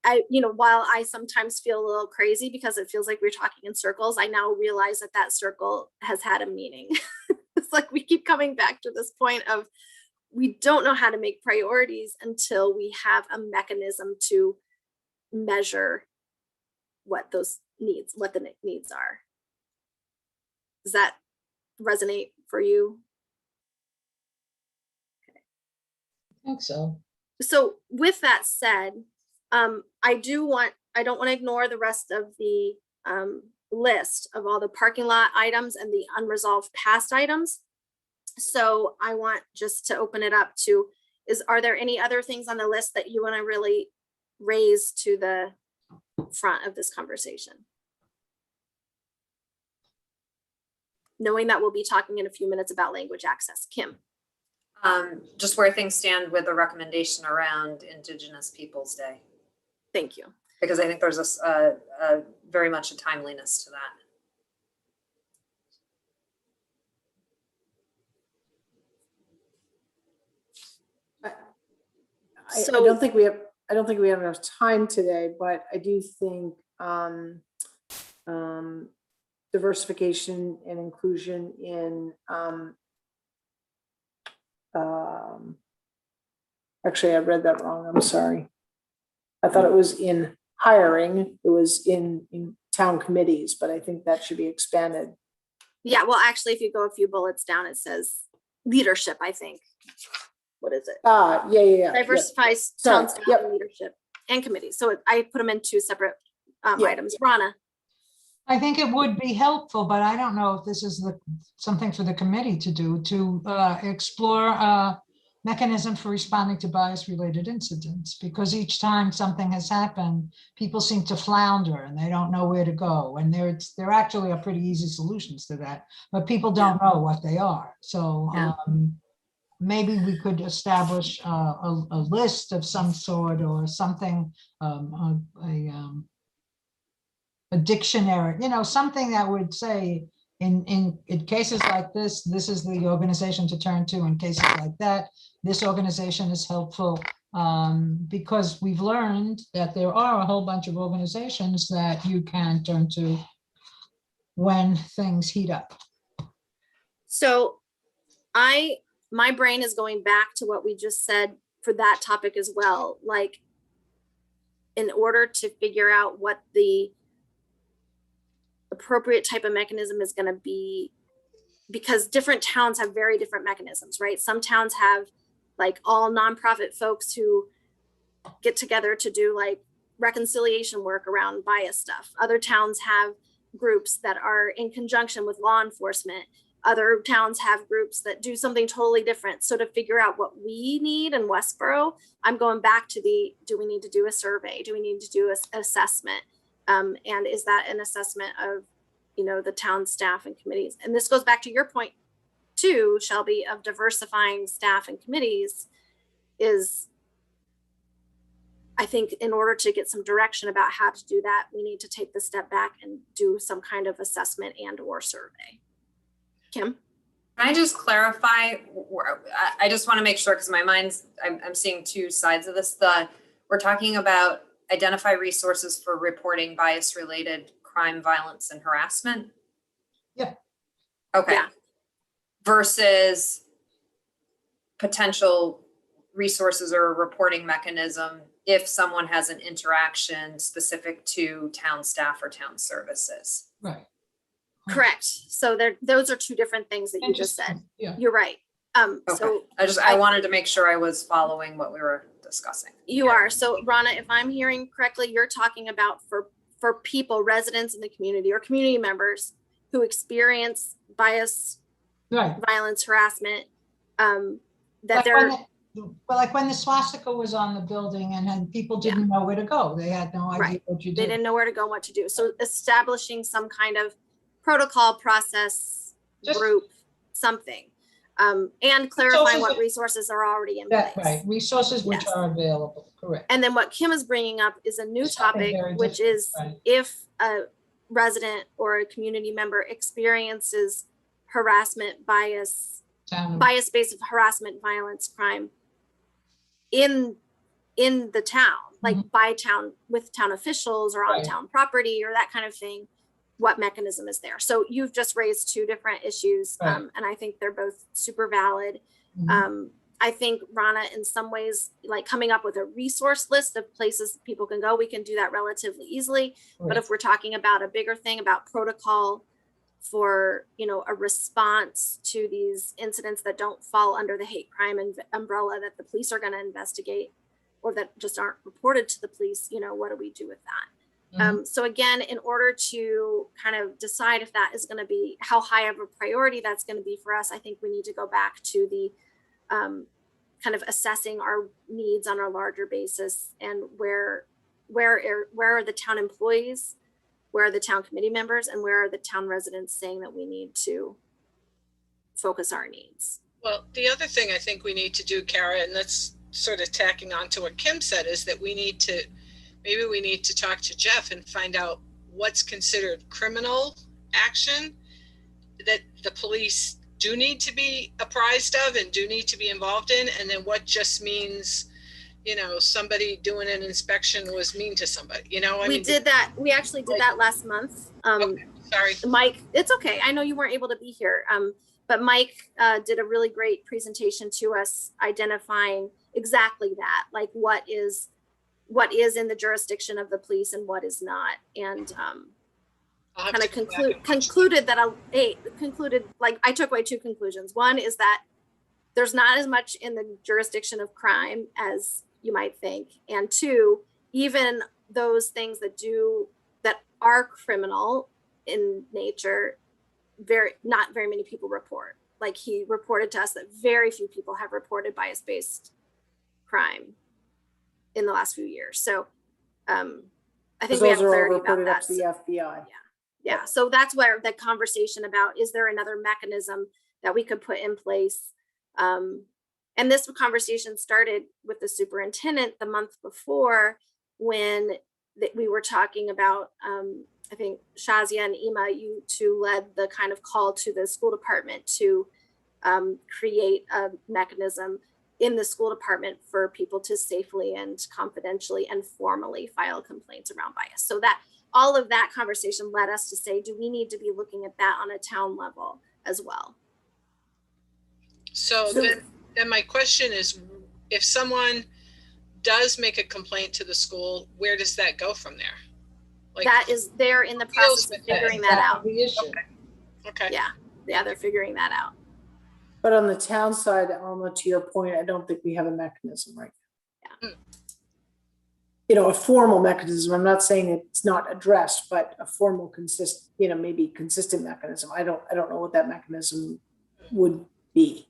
[SPEAKER 1] I while I sometimes feel a little crazy because it feels like we're talking in circles, I now realize that circle has had a meaning. It's like we keep coming back to this point of, we don't know how to make priorities until we have a mechanism to measure what the needs are. Does that resonate for you? Okay.
[SPEAKER 9] I think so.
[SPEAKER 1] So with that said, I do want I don't want to ignore the rest of the list of all the parking lot items and the unresolved past items. So I want just to open it up to, are there any other things on the list that you want to really raise to the front of this conversation? Knowing that we'll be talking in a few minutes about language access. Kim.
[SPEAKER 2] Just where things stand with the recommendation around Indigenous Peoples Day,
[SPEAKER 1] Thank you.
[SPEAKER 2] because I think there's a very much a timeliness to that.
[SPEAKER 3] I
[SPEAKER 1] So-
[SPEAKER 3] don't think we have enough time today, but I do think diversification and inclusion in actually, I read that wrong. I'm sorry. I thought it was in hiring. It was in town committees, but I think that should be expanded.
[SPEAKER 1] Yeah, well, actually, if you go a few bullets down, it says leadership, I think. What is it?
[SPEAKER 3] Yeah.
[SPEAKER 1] Diversifies
[SPEAKER 3] Sorry,
[SPEAKER 1] town staff
[SPEAKER 3] yep.
[SPEAKER 1] and leadership and committees. So I put them in two separate
[SPEAKER 3] Yeah.
[SPEAKER 1] items. Rana.
[SPEAKER 4] I think it would be helpful, but I don't know if this is something for the committee to do, to explore a mechanism for responding to bias-related incidents, because each time something has happened, people seem to flounder and they don't know where to go. And there actually are pretty easy solutions to that, but people don't know what they are. So
[SPEAKER 1] Yeah.
[SPEAKER 4] maybe we could establish a list of some sort or something, a dictionary, something that would say in cases like this is the organization to turn to. In cases like that, this organization is helpful, because we've learned that there are a whole bunch of organizations that you can turn to when things heat up.
[SPEAKER 1] So my brain is going back to what we just said for that topic as well. Like, in order to figure out what the appropriate type of mechanism is going to be, because different towns have very different mechanisms, right? Some towns have like all nonprofit folks who get together to do like reconciliation work around bias stuff. Other towns have groups that are in conjunction with law enforcement. Other towns have groups that do something totally different. So to figure out what we need in Westborough, I'm going back to do we need to do a survey? Do we need to do an assessment? And is that an assessment of, the town staff and committees? And this goes back to your point too, Shelby, of diversifying staff and committees is, I think in order to get some direction about how to do that, we need to take the step back and do some kind of assessment and or survey. Kim?
[SPEAKER 2] Can I just clarify? I just want to make sure, because my mind's, I'm seeing two sides of this. We're talking about identify resources for reporting bias-related crime, violence, and harassment.
[SPEAKER 4] Yeah.
[SPEAKER 2] Okay.
[SPEAKER 1] Yeah.
[SPEAKER 2] Versus potential resources or a reporting mechanism if someone has an interaction specific to town staff or town services.
[SPEAKER 4] Right.
[SPEAKER 1] Correct. So those are two different things that you just said.
[SPEAKER 4] Yeah.
[SPEAKER 1] You're right.
[SPEAKER 2] Okay.
[SPEAKER 1] So
[SPEAKER 2] I wanted to make sure I was following what we were discussing.
[SPEAKER 1] you are. So Rana, if I'm hearing correctly, you're talking about for people, residents in the community or community members who experience bias,
[SPEAKER 4] Right.
[SPEAKER 1] violence, harassment, that
[SPEAKER 4] Like
[SPEAKER 1] they're,
[SPEAKER 4] like when the swastika was on the building and people didn't know where to go. They had no idea
[SPEAKER 1] Right.
[SPEAKER 4] what you
[SPEAKER 1] they
[SPEAKER 4] did.
[SPEAKER 1] didn't know where to go, what to do. So establishing some kind of protocol, process,
[SPEAKER 4] Just-
[SPEAKER 1] group, something. And clarifying
[SPEAKER 4] Resources
[SPEAKER 1] what
[SPEAKER 4] that-
[SPEAKER 1] resources are already in
[SPEAKER 4] That,
[SPEAKER 1] place.
[SPEAKER 4] right, resources which
[SPEAKER 1] Yes.
[SPEAKER 4] are available, correct.
[SPEAKER 1] And then what Kim is bringing up is a new
[SPEAKER 4] It's something
[SPEAKER 1] topic,
[SPEAKER 4] very
[SPEAKER 1] which
[SPEAKER 4] different,
[SPEAKER 1] is
[SPEAKER 4] right.
[SPEAKER 1] if a resident or a community member experiences harassment, bias-based harassment, violence, crime in the town, like by town, with town officials or on
[SPEAKER 4] Right.
[SPEAKER 1] town property or that kind of thing, what mechanism is there? So you've just raised two different issues,
[SPEAKER 4] Right.
[SPEAKER 1] and I think they're both super valid.
[SPEAKER 4] Mhm.
[SPEAKER 1] I think Rana, in some ways, like coming up with a resource list of places people can go, we can do that relatively easily. But if we're talking about a bigger thing about protocol for, a response to these incidents that don't fall under the hate crime umbrella that the police are going to investigate or that just aren't reported to the police, what do we do with that? So again, in order to kind of decide if that is going to be how high of a priority that's going to be for us, I think we need to go back to the kind of assessing our needs on a larger basis and where are the town employees, where are the town committee members, and where are the town residents saying that we need to focus our needs.
[SPEAKER 7] Well, the other thing I think we need to do, Kara, and that's sort of tacking on to what Kim said, is that we need to talk to Jeff and find out what's considered criminal action that the police do need to be apprised of and do need to be involved in, and then what just means, somebody doing an inspection was mean to somebody,
[SPEAKER 1] We actually did that last month.
[SPEAKER 7] Okay, sorry.
[SPEAKER 1] Mike, it's okay. I know you weren't able to be here. But Mike did a really great presentation to us identifying exactly that, like what is in the jurisdiction of the police and what is not. And kind of concluded like I took away two conclusions. One is that there's not as much in the jurisdiction of crime as you might think. And two, even those things that are criminal in nature, not very many people report. Like he reported to us that very few people have reported bias-based crime in the last few years. So I think we have clarity about that.
[SPEAKER 3] Up to the FBI.
[SPEAKER 1] Yeah. So that's where the conversation about, is there another mechanism that we could put in place? And this conversation started with the superintendent the month before when we were talking about, I think Shazia and Ima, you two led the kind of call to the school department to create a mechanism in the school department for people to safely and confidentially and formally file complaints around bias. So that all of that conversation led us to say, do we need to be looking at that on a town level as well?
[SPEAKER 7] So then my question is, if someone does make a complaint to the school, where does that go from there? Like,
[SPEAKER 1] they're in the process of figuring that out.
[SPEAKER 4] The issue.
[SPEAKER 7] Okay.
[SPEAKER 1] Yeah, they're figuring that out.
[SPEAKER 3] But on the town side, Alma, to your point, I don't think we have a mechanism right now.
[SPEAKER 1] Yeah.
[SPEAKER 3] A formal mechanism. I'm not saying it's not addressed, but a formal, maybe consistent mechanism. I don't know what that mechanism would be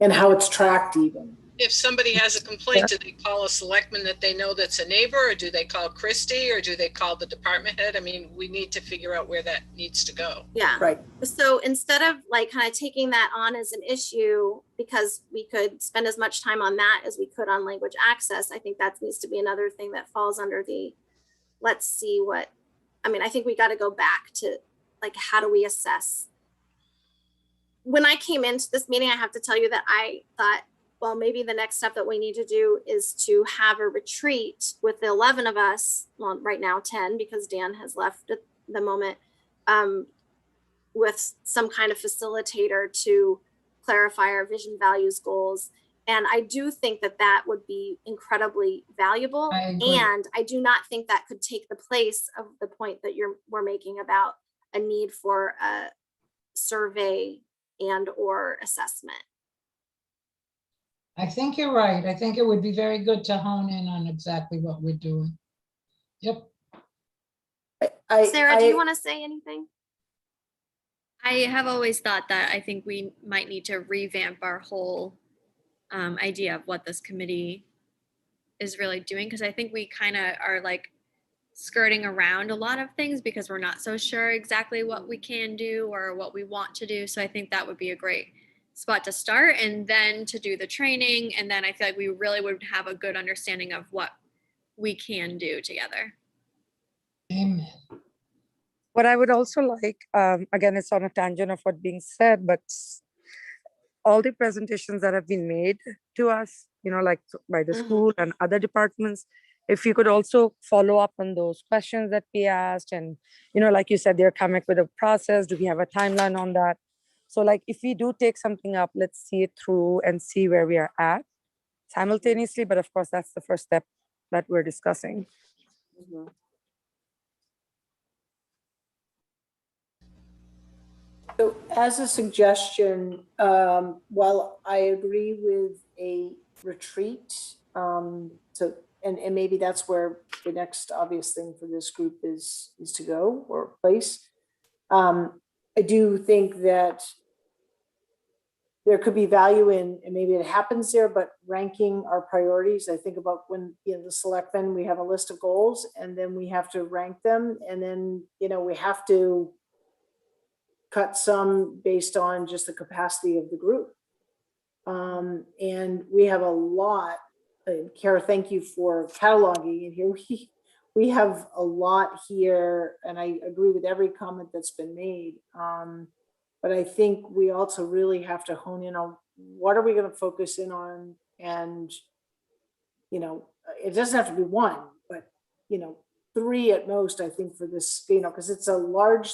[SPEAKER 3] and how it's tracked even.
[SPEAKER 7] If somebody has a complaint, do they call a selectman that they know that's a neighbor, or do they call Christie, or do they call the department head? I mean, we need to figure out where that needs to go.
[SPEAKER 1] Yeah.
[SPEAKER 3] Right.
[SPEAKER 1] So instead of like kind of taking that on as an issue, because we could spend as much time on that as we could on language access, I think that needs to be another thing that falls under the, I think we got to go back to like, how do we assess? When I came into this meeting, I have to tell you that I thought, well, maybe the next step that we need to do is to have a retreat with the 11 of us, well, right now 10, because Dan has left at the moment, with some kind of facilitator to clarify our vision, values, goals. And I do think that would be incredibly valuable. And I do not think that could take the place of the point that we're making about a need for a survey and or assessment.
[SPEAKER 4] I think you're right. I think it would be very good to hone in on exactly what we're doing. Yep.
[SPEAKER 1] Sarah, do you want to say anything?
[SPEAKER 6] I have always thought that I think we might need to revamp our whole idea of what this committee is really doing, because I think we kind of are like skirting around a lot of things because we're not so sure exactly what we can do or what we want to do. So I think that would be a great spot to start, and then to do the training. And then I feel like we really would have a good understanding of what we can do together.
[SPEAKER 4] Amen.
[SPEAKER 5] What I would also like, again, it's on a tangent of what being said, but all the presentations that have been made to us, like by the school and other departments, if you could also follow up on those questions that we asked, and, like you said, they're coming with a process. Do we have a timeline on that? So like, if we do take something up, let's see it through and see where we are at simultaneously. But of course, that's the first step that we're discussing.
[SPEAKER 3] So as a suggestion, while I agree with a retreat, and maybe that's where the next obvious thing for this group is to go or place. I do think that there could be value in, and maybe it happens there, but ranking our priorities. I think about when, the selectmen, we have a list of goals and then we have to rank them. And then, we have to cut some based on just the capacity of the group. And we have a lot, Kara, thank you for cataloging it here. We have a lot here, and I agree with every comment that's been made. But I think we also really have to hone in on what are we going to focus in on, and it doesn't have to be one, but 3 at most, I think, for this, because it's about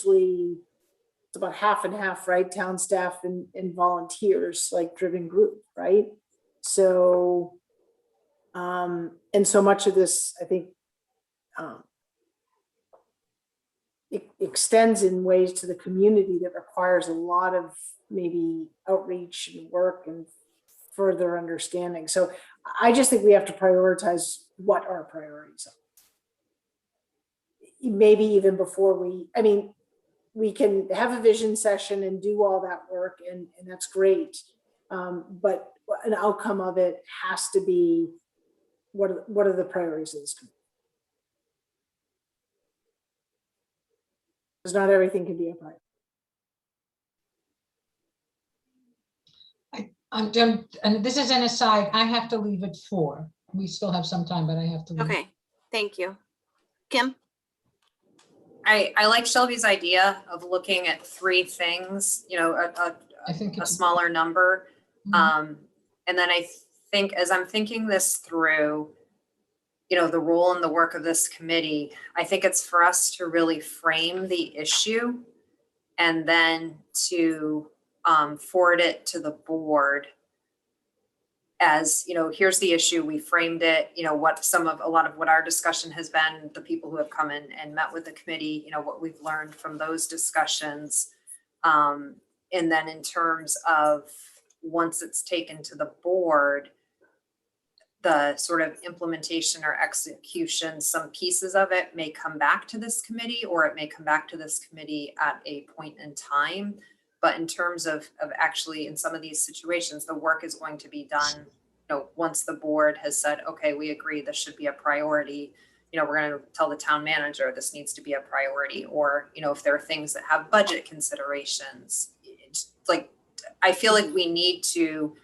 [SPEAKER 3] half and half, right? Town staff and volunteers, like driven group, right? So, and so much of this, I think, it extends in ways to the community that requires a lot of maybe outreach and work and further understanding. So I just think we have to prioritize what our priorities are. Maybe even before we can have a vision session and do all that work, and that's great. But an outcome of it has to be, what are the priorities of this community? Because not everything can be a priority.
[SPEAKER 4] I'm done, and this is an aside, I have to leave at 4. We still have some time, but I have to leave.
[SPEAKER 1] Okay, thank you. Kim?
[SPEAKER 2] I like Shelby's idea of looking at 3 things,
[SPEAKER 4] I think
[SPEAKER 2] a
[SPEAKER 4] it's
[SPEAKER 2] smaller number.
[SPEAKER 4] Mhm.
[SPEAKER 2] And then I think, as I'm thinking this through, the role and the work of this committee, I think it's for us to really frame the issue and then to forward it to the board as, here's the issue, we framed it, a lot of what our discussion has been, the people who have come in and met with the committee, what we've learned from those discussions. And then in terms of, once it's taken to the board, the sort of implementation or execution, some pieces of it may come back to this committee, or it may come back to this committee at a point in time. But in terms of actually, in some of these situations, the work is going to be done, once the board has said, okay, we agree this should be a priority. We're going to tell the town manager this needs to be a priority, or, if there are things that have budget considerations, it's like, I feel like we need to,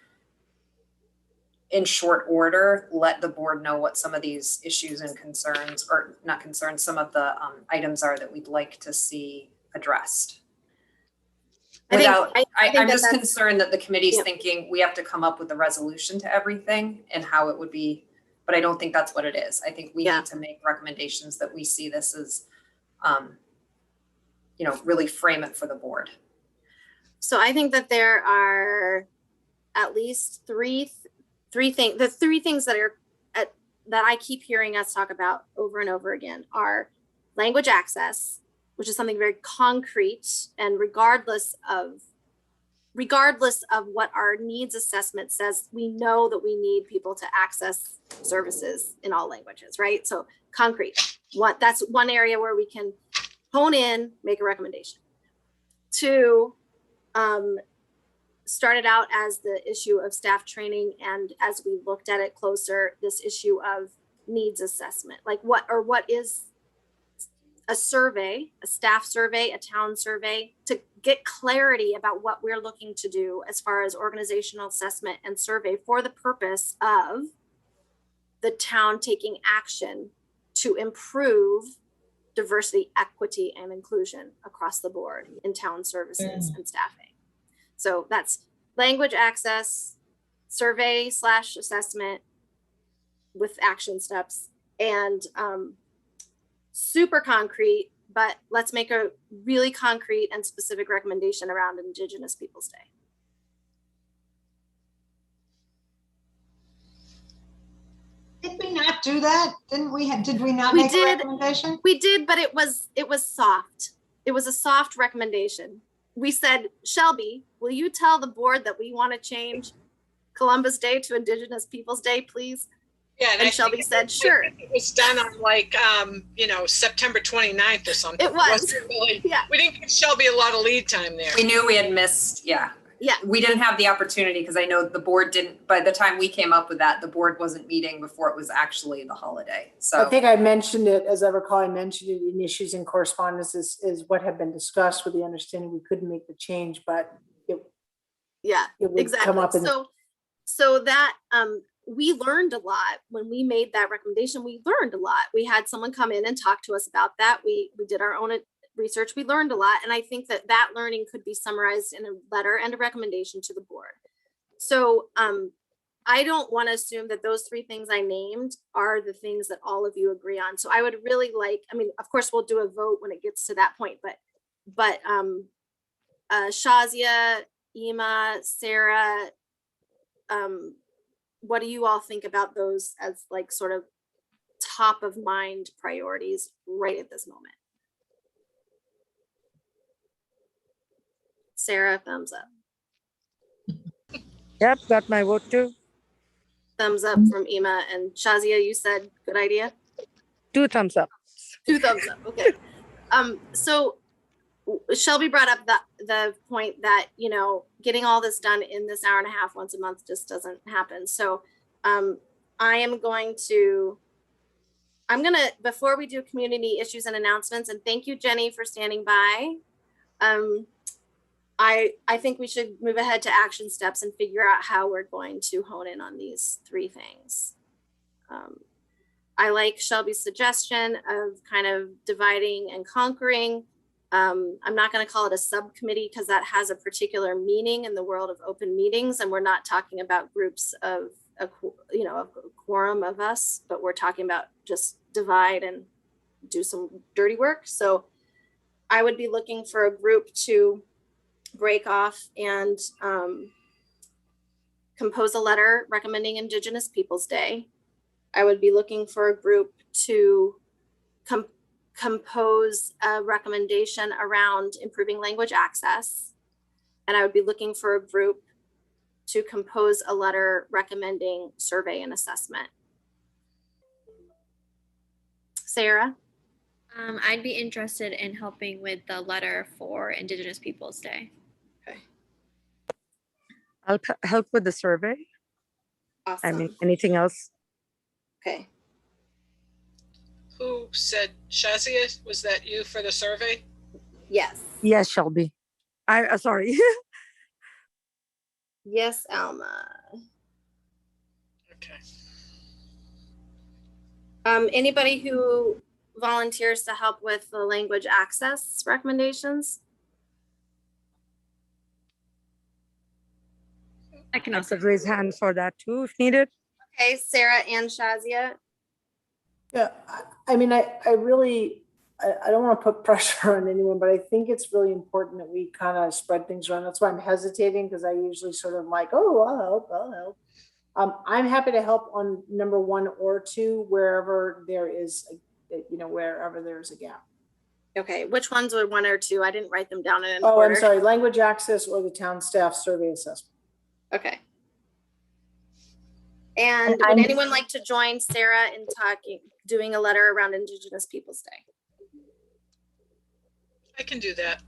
[SPEAKER 2] in short order, let the board know what some of these issues and concerns, or not concerns, some of the items are that we'd like to see addressed.
[SPEAKER 1] I think
[SPEAKER 2] I'm just
[SPEAKER 1] that's
[SPEAKER 2] concerned that the committee's
[SPEAKER 1] yeah.
[SPEAKER 2] thinking we have to come up with a resolution to everything and how it would be, but I don't think that's what it is. I think we
[SPEAKER 1] Yeah.
[SPEAKER 2] need to make recommendations that we see this as, really frame it for the board.
[SPEAKER 1] So I think that there are at least three things. The 3 things that I keep hearing us talk about over and over again are language access, which is something very concrete, and regardless of what our needs assessment says, we know that we need people to access services in all languages, right? So concrete. That's one area where we can hone in, make a recommendation. 2, started out as the issue of staff training, and as we looked at it closer, this issue of needs assessment. Like what is a survey, a staff survey, a town survey, to get clarity about what we're looking to do as far as organizational assessment and survey, for the purpose of the town taking action to improve diversity, equity, and inclusion across the board in town services and staffing. So that's language access, survey/assessment with action steps, and super concrete, but let's make a really concrete and specific recommendation around Indigenous Peoples' Day.
[SPEAKER 4] Did we not do that? Did we not
[SPEAKER 1] We
[SPEAKER 4] make a
[SPEAKER 1] did.
[SPEAKER 4] recommendation?
[SPEAKER 1] We did, but it was soft. It was a soft recommendation. We said, Shelby, will you tell the board that we want to change Columbus Day to Indigenous Peoples' Day, please?
[SPEAKER 7] Yeah.
[SPEAKER 1] And
[SPEAKER 7] I
[SPEAKER 1] Shelby
[SPEAKER 7] think
[SPEAKER 1] said, sure.
[SPEAKER 7] it was done on like, September 29th or something.
[SPEAKER 1] It was.
[SPEAKER 7] wasn't really,
[SPEAKER 1] Yeah.
[SPEAKER 7] we didn't give Shelby a lot of lead time there.
[SPEAKER 2] We knew we had missed, yeah.
[SPEAKER 1] Yeah.
[SPEAKER 2] We didn't have the opportunity because I know the board didn't, by the time we came up with that, the board wasn't meeting before it was actually the holiday.
[SPEAKER 3] I
[SPEAKER 2] So
[SPEAKER 3] think I mentioned it, as I recall, I mentioned it in issues and correspondence is what had been discussed with the understanding we couldn't make the change, but
[SPEAKER 1] Yeah,
[SPEAKER 3] it would come
[SPEAKER 1] exactly.
[SPEAKER 3] up in.
[SPEAKER 1] So that, we learned a lot when we made that recommendation. We learned a lot. We had someone come in and talk to us about that. We did our own research. We learned a lot. And I think that learning could be summarized in a letter and a recommendation to the board. So I don't want to assume that those three things I named are the things that all of you agree on. So I would really like, I mean, of course, we'll do a vote when it gets to that point, but Shazia, Ema, Sarah, what do you all think about those as like sort of top of mind priorities right at this moment? Sarah, thumbs up.
[SPEAKER 5] Yep, got my vote too.
[SPEAKER 1] Thumbs up from Ema. And Shazia, you said good idea?
[SPEAKER 5] 2 thumbs up.
[SPEAKER 1] 2 thumbs up, okay. So Shelby brought up the point that, getting all this done in this hour and a half once a month just doesn't happen. So I'm gonna, before we do community issues and announcements, and thank you, Jenny, for standing by. I think we should move ahead to action steps and figure out how we're going to hone in on these 3 things. I like Shelby's suggestion of kind of dividing and conquering. I'm not going to call it a subcommittee because that has a particular meaning in the world of open meetings. And we're not talking about groups of a quorum of us, but we're talking about just divide and do some dirty work. So I would be looking for a group to break off and compose a letter recommending Indigenous Peoples Day. I would be looking for a group to compose a recommendation around improving language access. And I would be looking for a group to compose a letter recommending survey and assessment. Sarah?
[SPEAKER 6] I'd be interested in helping with the letter for Indigenous Peoples Day.
[SPEAKER 5] I'll help with the survey.
[SPEAKER 1] Awesome.
[SPEAKER 5] I mean, anything else?
[SPEAKER 1] Okay.
[SPEAKER 7] Who said, Shazia, was that you for the survey?
[SPEAKER 1] Yes.
[SPEAKER 5] Yes, Shelby. Sorry.
[SPEAKER 1] Yes, Alma.
[SPEAKER 7] Okay.
[SPEAKER 1] Anybody who volunteers to help with the language access recommendations?
[SPEAKER 6] I can
[SPEAKER 5] I
[SPEAKER 6] also
[SPEAKER 5] could raise hand for that too if needed.
[SPEAKER 1] Okay, Sarah and Shazia.
[SPEAKER 3] Yeah, I mean, I really, I don't want to put pressure on anyone, but I think it's really important that we kind of spread things around. That's why I'm hesitating, because I usually sort of like, oh, I'll help. I'm happy to help on number 1 or 2, wherever there is, wherever there's a gap.
[SPEAKER 1] Okay, which ones were 1 or 2? I didn't write them down in
[SPEAKER 3] Oh,
[SPEAKER 1] order.
[SPEAKER 3] I'm sorry, language access or the town staff survey assessment.
[SPEAKER 1] Okay. And would anyone like to join Sarah in doing a letter around Indigenous Peoples Day?
[SPEAKER 7] I can do that.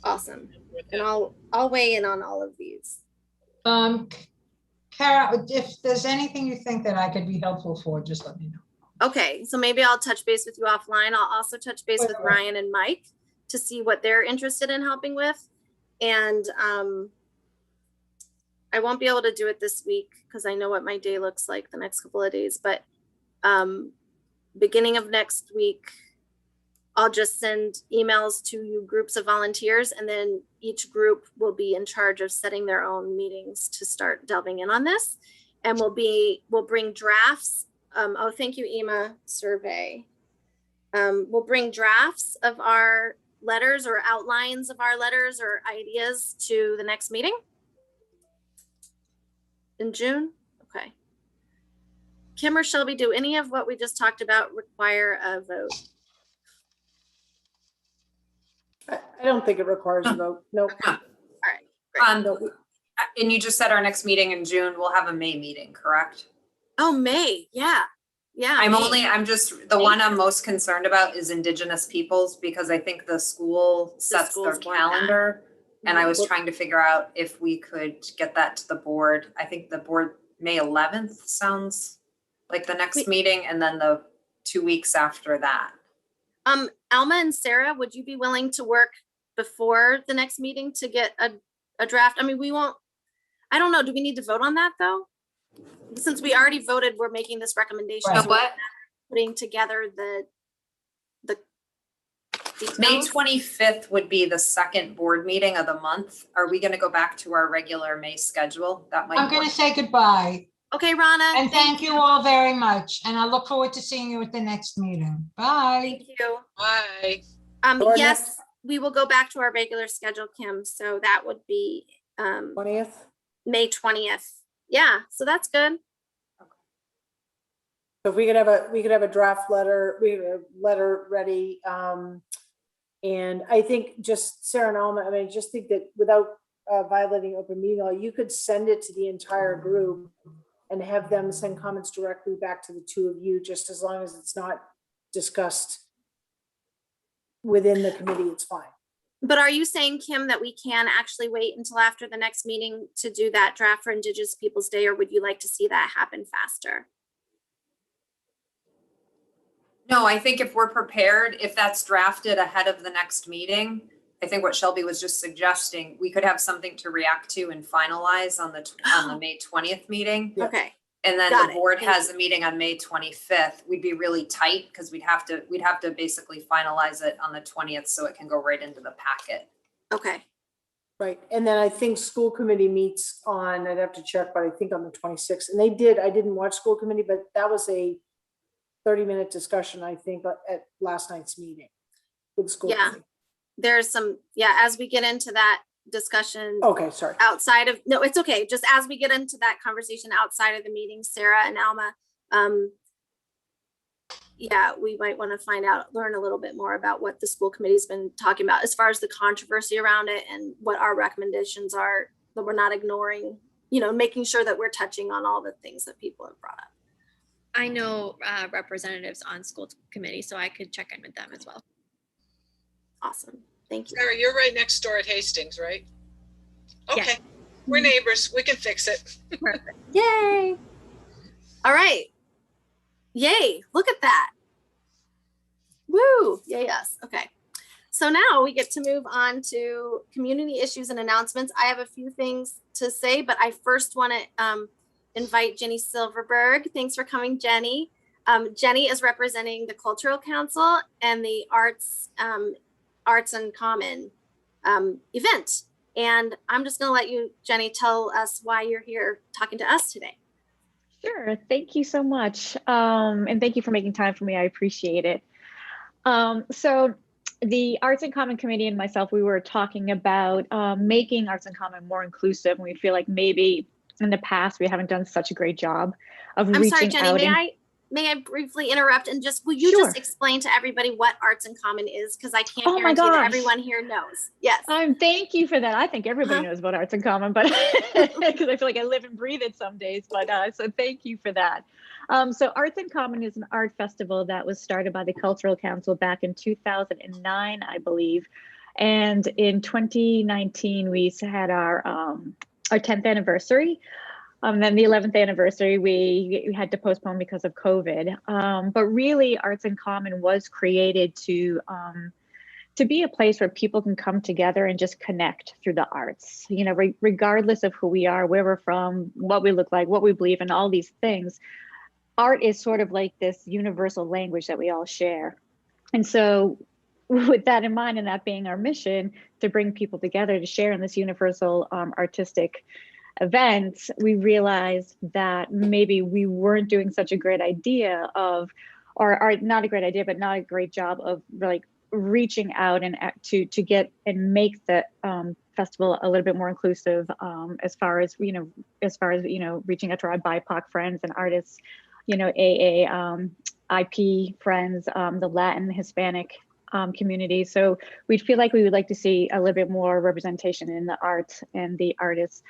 [SPEAKER 1] Awesome. And I'll weigh in on all of these.
[SPEAKER 4] Kara, if there's anything you think that I could be helpful for, just let me know.
[SPEAKER 1] Okay, so maybe I'll touch base with you offline. I'll also touch base with Ryan and Mike to see what they're interested in helping with. And I won't be able to do it this week because I know what my day looks like the next couple of days, but beginning of next week, I'll just send emails to you groups of volunteers, and then each group will be in charge of setting their own meetings to start delving in on this. And we'll bring drafts. Oh, thank you, Ema, survey. We'll bring drafts of our letters or outlines of our letters or ideas to the next meeting in June. Okay. Kim or Shelby, do any of what we just talked about require a vote?
[SPEAKER 3] I don't think it requires a vote. Nope.
[SPEAKER 1] All right. Great.
[SPEAKER 3] No,
[SPEAKER 2] And you just said our next meeting in June, we'll have a May meeting, correct?
[SPEAKER 1] Oh, May, yeah, yeah. May.
[SPEAKER 2] I'm just, the one I'm most concerned about is Indigenous peoples, because I think the school sets their
[SPEAKER 1] schools want that.
[SPEAKER 2] calendar. And I was
[SPEAKER 3] Mhm.
[SPEAKER 2] trying to figure out if we could get that to the board. I think the board, May 11th sounds like the next
[SPEAKER 1] Wait.
[SPEAKER 2] meeting, and then the 2 weeks after that.
[SPEAKER 1] Alma and Sarah, would you be willing to work before the next meeting to get a draft? I mean, we won't, I don't know, do we need to vote on that though? Since we already voted, we're making this recommendation.
[SPEAKER 4] Right.
[SPEAKER 1] so
[SPEAKER 2] What?
[SPEAKER 1] Putting together the
[SPEAKER 2] May
[SPEAKER 1] details.
[SPEAKER 2] 25th would be the second board meeting of the month. Are we gonna go back to our regular May schedule? That might
[SPEAKER 4] I'm going
[SPEAKER 2] work.
[SPEAKER 4] to say goodbye.
[SPEAKER 1] Okay, Rana.
[SPEAKER 4] And thank you all very much. And I look forward to seeing you at the next meeting. Bye.
[SPEAKER 1] Thank you.
[SPEAKER 7] Bye.
[SPEAKER 3] Or
[SPEAKER 1] Yes, we will go back to our regular schedule, Kim. So that would be
[SPEAKER 3] 20th?
[SPEAKER 1] May 20th. Yeah, so that's good.
[SPEAKER 3] So if we could have a draft letter, we have a letter ready. And I think just Sarah and Alma, I mean, I just think that without violating open meeting law, you could send it to the entire group and have them send comments directly back to the two of you, just as long as it's not discussed within the committee, it's fine.
[SPEAKER 1] But are you saying, Kim, that we can actually wait until after the next meeting to do that draft for Indigenous Peoples' Day, or would you like to see that happen faster?
[SPEAKER 2] No, I think if we're prepared, if that's drafted ahead of the next meeting, I think what Shelby was just suggesting, we could have something to react to and finalize on the May 20th meeting.
[SPEAKER 3] Yeah.
[SPEAKER 1] Okay,
[SPEAKER 2] And then
[SPEAKER 1] Got
[SPEAKER 2] the
[SPEAKER 1] it.
[SPEAKER 2] board
[SPEAKER 1] Thank
[SPEAKER 2] has a meeting on May 25th. We'd be really tight because we'd have to basically finalize it on the 20th so it can go right into the packet.
[SPEAKER 1] okay.
[SPEAKER 3] Right, and then I think school committee meets on, I'd have to check, but I think on the 26th, and I didn't watch school committee, but that was a 30-minute discussion, I think, at last night's meeting with the school
[SPEAKER 1] Yeah.
[SPEAKER 3] committee.
[SPEAKER 1] There's some, yeah, as we get into that discussion
[SPEAKER 3] Okay, sorry.
[SPEAKER 1] outside of, no, it's okay. Just as we get into that conversation outside of the meeting, Sarah and Alma, yeah, we might want to learn a little bit more about what the school committee's been talking about as far as the controversy around it and what our recommendations are, that we're not ignoring, making sure that we're touching on all the things that people have brought up.
[SPEAKER 6] I know representatives on school committee, so I could check in with them as well.
[SPEAKER 1] Awesome. Thank you.
[SPEAKER 7] Sarah, you're right next door at Hastings, right? Okay,
[SPEAKER 6] Yes.
[SPEAKER 7] we're neighbors. We can fix it.
[SPEAKER 6] Perfect.
[SPEAKER 1] Yay. All right. Yay. Look at that. Woo. Yay, yes. Okay. So now we get to move on to community issues and announcements. I have a few things to say, but I first want to invite Jenny Silverberg. Thanks for coming, Jenny. Jenny is representing the Cultural Council and the Arts and Common event. And I'm just going to let you, Jenny, tell us why you're here talking to us today.
[SPEAKER 9] Sure. Thank you so much. And thank you for making time for me. I appreciate it. So the Arts and Common Committee and myself, we were talking about making Arts and Common more inclusive. And we feel like maybe in the past, we haven't done such a great job of
[SPEAKER 1] I'm
[SPEAKER 9] reaching
[SPEAKER 1] sorry, Jenny,
[SPEAKER 9] out.
[SPEAKER 1] may I briefly interrupt and will you
[SPEAKER 9] Sure.
[SPEAKER 1] just explain to everybody what Arts and Common is? Because I can't
[SPEAKER 9] Oh my
[SPEAKER 1] guarantee that
[SPEAKER 9] gosh.
[SPEAKER 1] everyone here knows. Yes.
[SPEAKER 9] Thank you for that. I think everybody knows about Arts in Common, but because I feel like I live and breathe it some days. But so thank you for that. So Arts in Common is an art festival that was started by the Cultural Council back in 2009, I believe. And in 2019, we had our 10th anniversary. Then the 11th anniversary, we had to postpone because of COVID. But really, Arts in Common was created to be a place where people can come together and just connect through the arts. Regardless of who we are, where we're from, what we look like, what we believe in, all these things. Art is sort of like this universal language that we all share. And so with that in mind, and that being our mission, to bring people together to share in this universal artistic event, we realized that maybe we weren't doing such a great idea of, or not a great idea, but not a great job of like reaching out and to get and make the festival a little bit more inclusive, as far as reaching out to our BIPOC friends and artists, AA, IP friends, the Latin, Hispanic community. So we feel like we would like to see a little bit more representation in the arts and the artists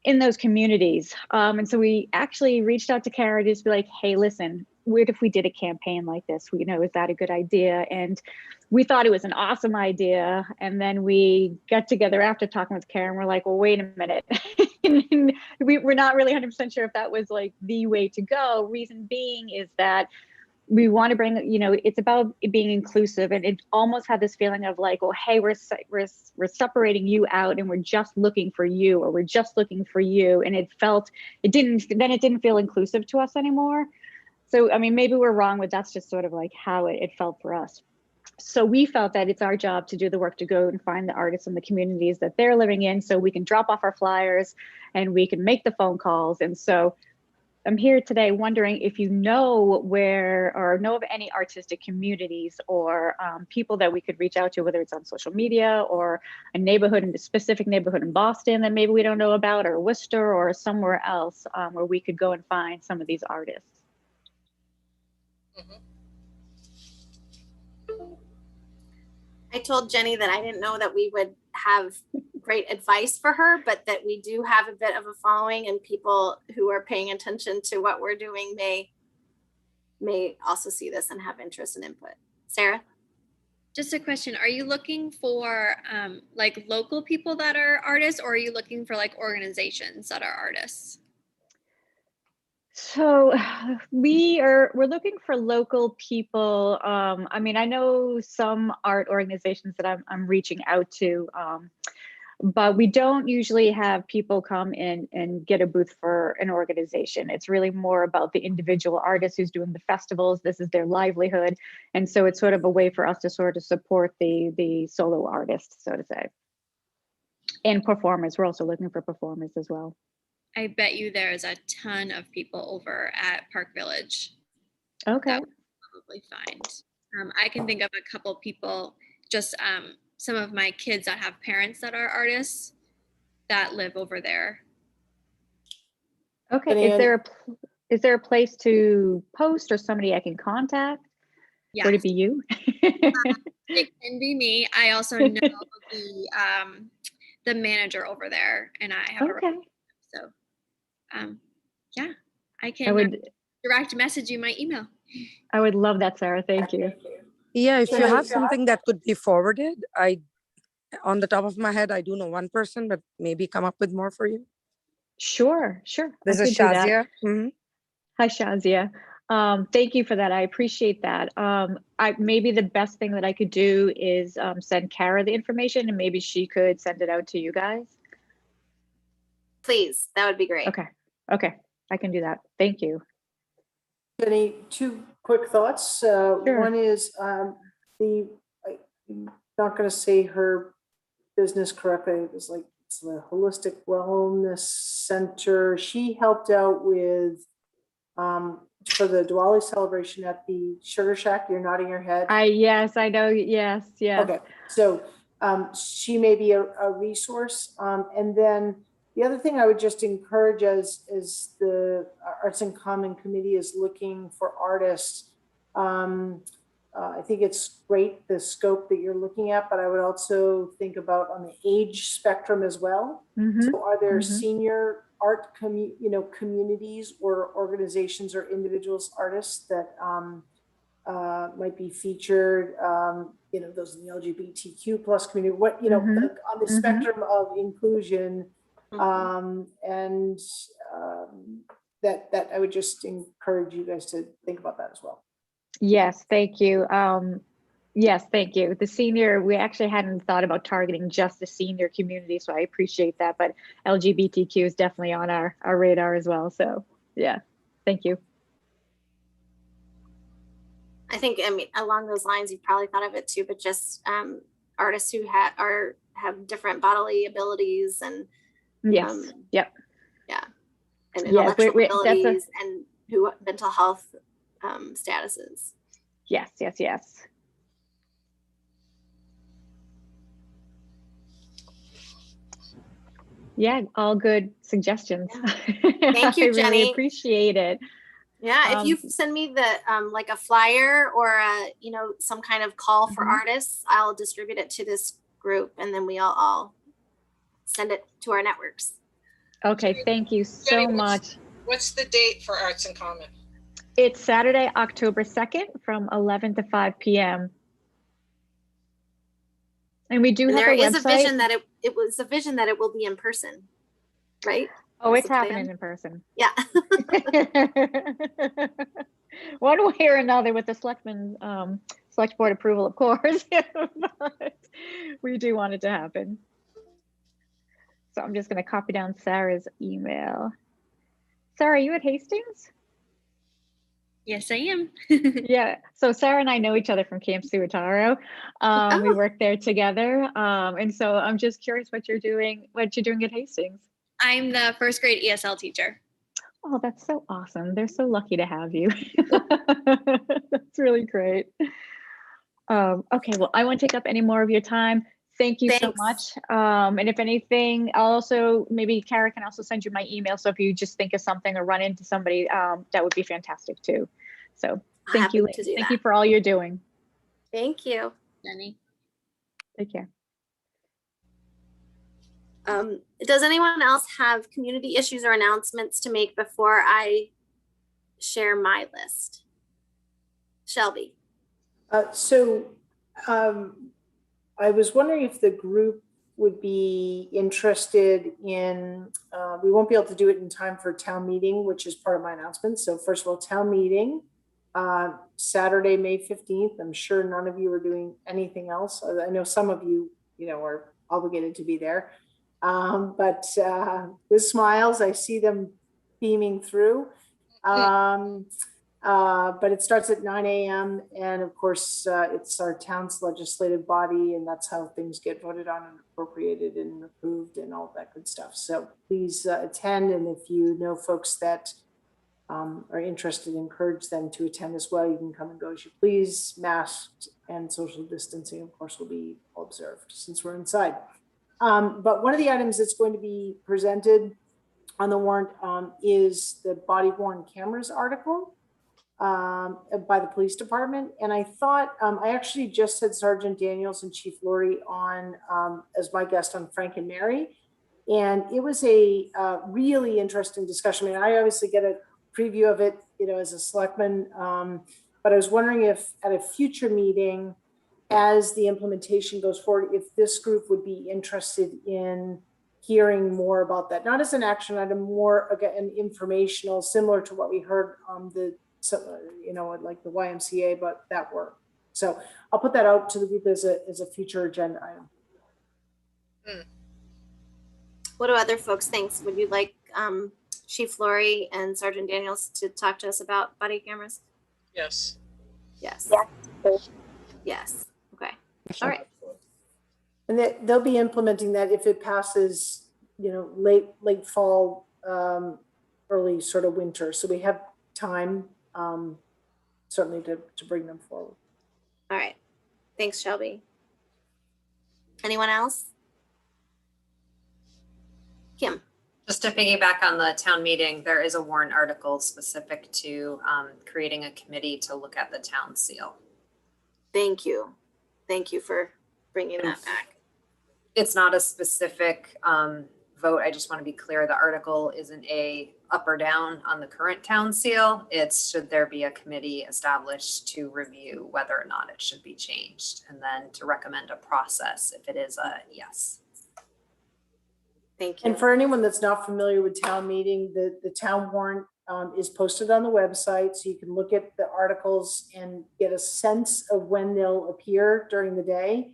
[SPEAKER 9] in those communities. And so we actually reached out to Kara to be like, hey, listen, what if we did a campaign like this? Is that a good idea? And we thought it was an awesome idea. And then we got together after talking with Kara and we're like, well, wait a minute. We're not really 100% sure if that was like the way to go. Reason being is that we want to bring, it's about it being inclusive, and it almost had this feeling of like, well, hey, we're separating you out and we're just looking for you, or we're just looking for you. And it didn't feel inclusive to us anymore. So, I mean, maybe we're wrong, but that's just sort of like how it felt for us. So we felt that it's our job to do the work to go and find the artists in the communities that they're living in, so we can drop off our flyers and we can make the phone calls. And so I'm here today wondering if you know where, or know of any artistic communities or people that we could reach out to, whether it's on social media or a specific neighborhood in Boston that maybe we don't know about, or Worcester or somewhere else where we could go and find some of these artists.
[SPEAKER 1] I told Jenny that I didn't know that we would have great advice for her, but that we do have a bit of a following, and people who are paying attention to what we're doing may also see this and have interest and input. Sarah?
[SPEAKER 6] Just a question. Are you looking for like local people that are artists, or are you looking for like organizations that are artists?
[SPEAKER 9] So we're looking for local people. I mean, I know some art organizations that I'm reaching out to, but we don't usually have people come in and get a booth for an organization. It's really more about the individual artist who's doing the festivals. This is their livelihood. And so it's sort of a way for us to sort of support the solo artists, so to say. And performers. We're also looking for performers as well.
[SPEAKER 6] I bet you there's a ton of people over at Park Village.
[SPEAKER 9] Okay.
[SPEAKER 6] That we'll probably find. I can think of a couple people, just some of my kids that have parents that are artists that live over there.
[SPEAKER 9] Okay. Is there a place to post or somebody I can contact?
[SPEAKER 6] Yeah.
[SPEAKER 9] Would it be you?
[SPEAKER 6] It can be me. I also know the manager over there, and I have
[SPEAKER 9] okay.
[SPEAKER 6] So yeah, I can direct message you my email.
[SPEAKER 9] I would love that, Sarah. Thank you.
[SPEAKER 5] Yeah, if you have something that could be forwarded, on the top of my head, I do know one person, but maybe come up with more for you.
[SPEAKER 9] Sure.
[SPEAKER 5] There's a Shazia. Mm-hmm.
[SPEAKER 9] Hi, Shazia. Thank you for that. I appreciate that. Maybe the best thing that I could do is send Kara the information, and maybe she could send it out to you guys.
[SPEAKER 1] Please, that would be great.
[SPEAKER 9] Okay, I can do that. Thank you.
[SPEAKER 3] Jenny, two quick thoughts.
[SPEAKER 9] Sure.
[SPEAKER 3] One is I'm not going to say her business correctly. It was like, it's the Holistic Wellness Center. She helped out with for the Diwali celebration at the Sugar Shack. You're nodding your head.
[SPEAKER 9] Yes, I know. Yes.
[SPEAKER 3] Okay, so she may be a resource. And then the other thing I would just encourage as the Arts in Common Committee is looking for artists. I think it's great, the scope that you're looking at, but I would also think about on the age spectrum as well.
[SPEAKER 9] Mm-hmm.
[SPEAKER 3] So are there senior art communities or organizations or individuals, artists that might be featured, those in the LGBTQ plus community, like on the spectrum of inclusion, and that I would just encourage you guys to think about that as well.
[SPEAKER 9] Yes, thank you. Yes, thank you. The senior, we actually hadn't thought about targeting just the senior community, so I appreciate that, but LGBTQ is definitely on our radar as well. So yeah, thank you.
[SPEAKER 1] I think, along those lines, you've probably thought of it too, but just artists who have different bodily abilities and
[SPEAKER 9] yes, yep,
[SPEAKER 1] yeah, and intellectual abilities and who mental health statuses.
[SPEAKER 9] Yes. Yeah, all good suggestions.
[SPEAKER 1] Yeah. Thank you, Jenny.
[SPEAKER 9] I really appreciate it.
[SPEAKER 1] Yeah, if you send me the like a flyer or some kind of call for artists, I'll distribute it to this group, and then we all send it to our networks.
[SPEAKER 9] Okay, thank you so
[SPEAKER 7] Jenny,
[SPEAKER 9] much.
[SPEAKER 7] What's the date for Arts in Common?
[SPEAKER 9] It's Saturday, October 2nd from 11 to 5 p.m. And we do
[SPEAKER 1] And
[SPEAKER 9] have
[SPEAKER 1] there
[SPEAKER 9] a
[SPEAKER 1] is a
[SPEAKER 9] website.
[SPEAKER 1] vision that it was a vision that it will be in person, right?
[SPEAKER 9] Oh,
[SPEAKER 1] That's
[SPEAKER 9] it's
[SPEAKER 1] the plan?
[SPEAKER 9] happening in person.
[SPEAKER 1] Yeah.
[SPEAKER 9] One way or another with the select board approval, of course. But we do want it to happen. So I'm just going to copy down Sarah's email. Sarah, are you at Hastings?
[SPEAKER 6] Yes, I am.
[SPEAKER 9] Yeah. So Sarah and I know each other from Camp Suataro. We
[SPEAKER 1] Oh.
[SPEAKER 9] work there together. And so I'm just curious what you're doing at Hastings.
[SPEAKER 6] I'm the first grade ESL teacher.
[SPEAKER 9] Oh, that's so awesome. They're so lucky to have you. That's really great. Okay, well, I won't take up any more of your time. Thank you so
[SPEAKER 1] Thanks.
[SPEAKER 9] much. And if anything, I'll also, maybe Kara can also send you my email. So if you just think of something or run into somebody, that would be fantastic too. So thank you.
[SPEAKER 1] Happy to do
[SPEAKER 9] Thank
[SPEAKER 1] that.
[SPEAKER 9] you for all you're doing.
[SPEAKER 1] Thank you.
[SPEAKER 6] Jenny.
[SPEAKER 9] Take care.
[SPEAKER 1] Does anyone else have community issues or announcements to make before I share my list? Shelby.
[SPEAKER 3] I was wondering if the group would be interested in, we won't be able to do it in time for town meeting, which is part of my announcement. So first of all, town meeting, Saturday, May 15th. I'm sure none of you are doing anything else. I know some of you, are obligated to be there. But with smiles, I see them beaming through. But it starts at 9 a.m. And of course, it's our town's legislative body, and that's how things get voted on and appropriated and approved and all that good stuff. So please attend. And if you know folks that are interested, encourage them to attend as well. You can come and go as you please. Masked and social distancing, of course, will be observed since we're inside. But one of the items that's going to be presented on the warrant is the body worn cameras article by the police department. And I thought, I actually just had Sergeant Daniels and Chief Laurie on as my guest on Frank and Mary. And it was a really interesting discussion. I mean, I obviously get a preview of it, as a selectman, but I was wondering if at a future meeting, as the implementation goes forward, if this group would be interested in hearing more about that, not as an action item, more again, informational, similar to what we heard on the, like the YMCA, but that work. So I'll put that out to the group as a future agenda item.
[SPEAKER 1] What do other folks think? Would you like Chief Laurie and Sergeant Daniels to talk to us about body cameras?
[SPEAKER 7] Yes.
[SPEAKER 1] Yes. Yes. Okay.
[SPEAKER 5] Sure.
[SPEAKER 1] All right.
[SPEAKER 3] And they'll be implementing that if it passes, late fall, early sort of winter. So we have time, certainly to bring them forward.
[SPEAKER 1] All right. Thanks, Shelby. Anyone else? Kim.
[SPEAKER 2] Just to piggyback on the town meeting, there is a warrant article specific to creating a committee to look at the town seal.
[SPEAKER 1] Thank you. Thank you for bringing that back.
[SPEAKER 2] It's not a specific vote. I just want to be clear. The article isn't a up or down on the current town seal. It's should there be a committee established to review whether or not it should be changed, and then to recommend a process if it is a yes.
[SPEAKER 1] Thank you.
[SPEAKER 3] And for anyone that's not familiar with town meeting, the town warrant is posted on the website, so you can look at the articles and get a sense of when they'll appear during the day.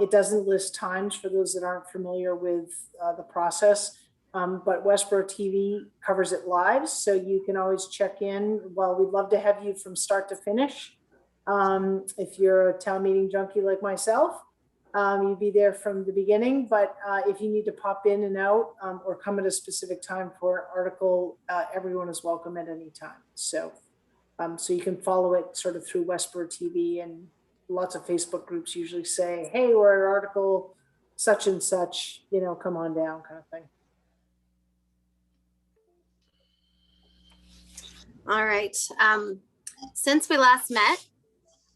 [SPEAKER 3] It doesn't list times for those that aren't familiar with the process, but Westborough TV covers it live, so you can always check in. Well, we'd love to have you from start to finish. If you're a town meeting junkie like myself, you'd be there from the beginning, but if you need to pop in and out or come at a specific time for an article, everyone is welcome at any time. So, so you can follow it sort of through Westborough TV, and lots of Facebook groups usually say, hey, we're at article such and such, come on down kind of thing.
[SPEAKER 1] All right. Since we last met,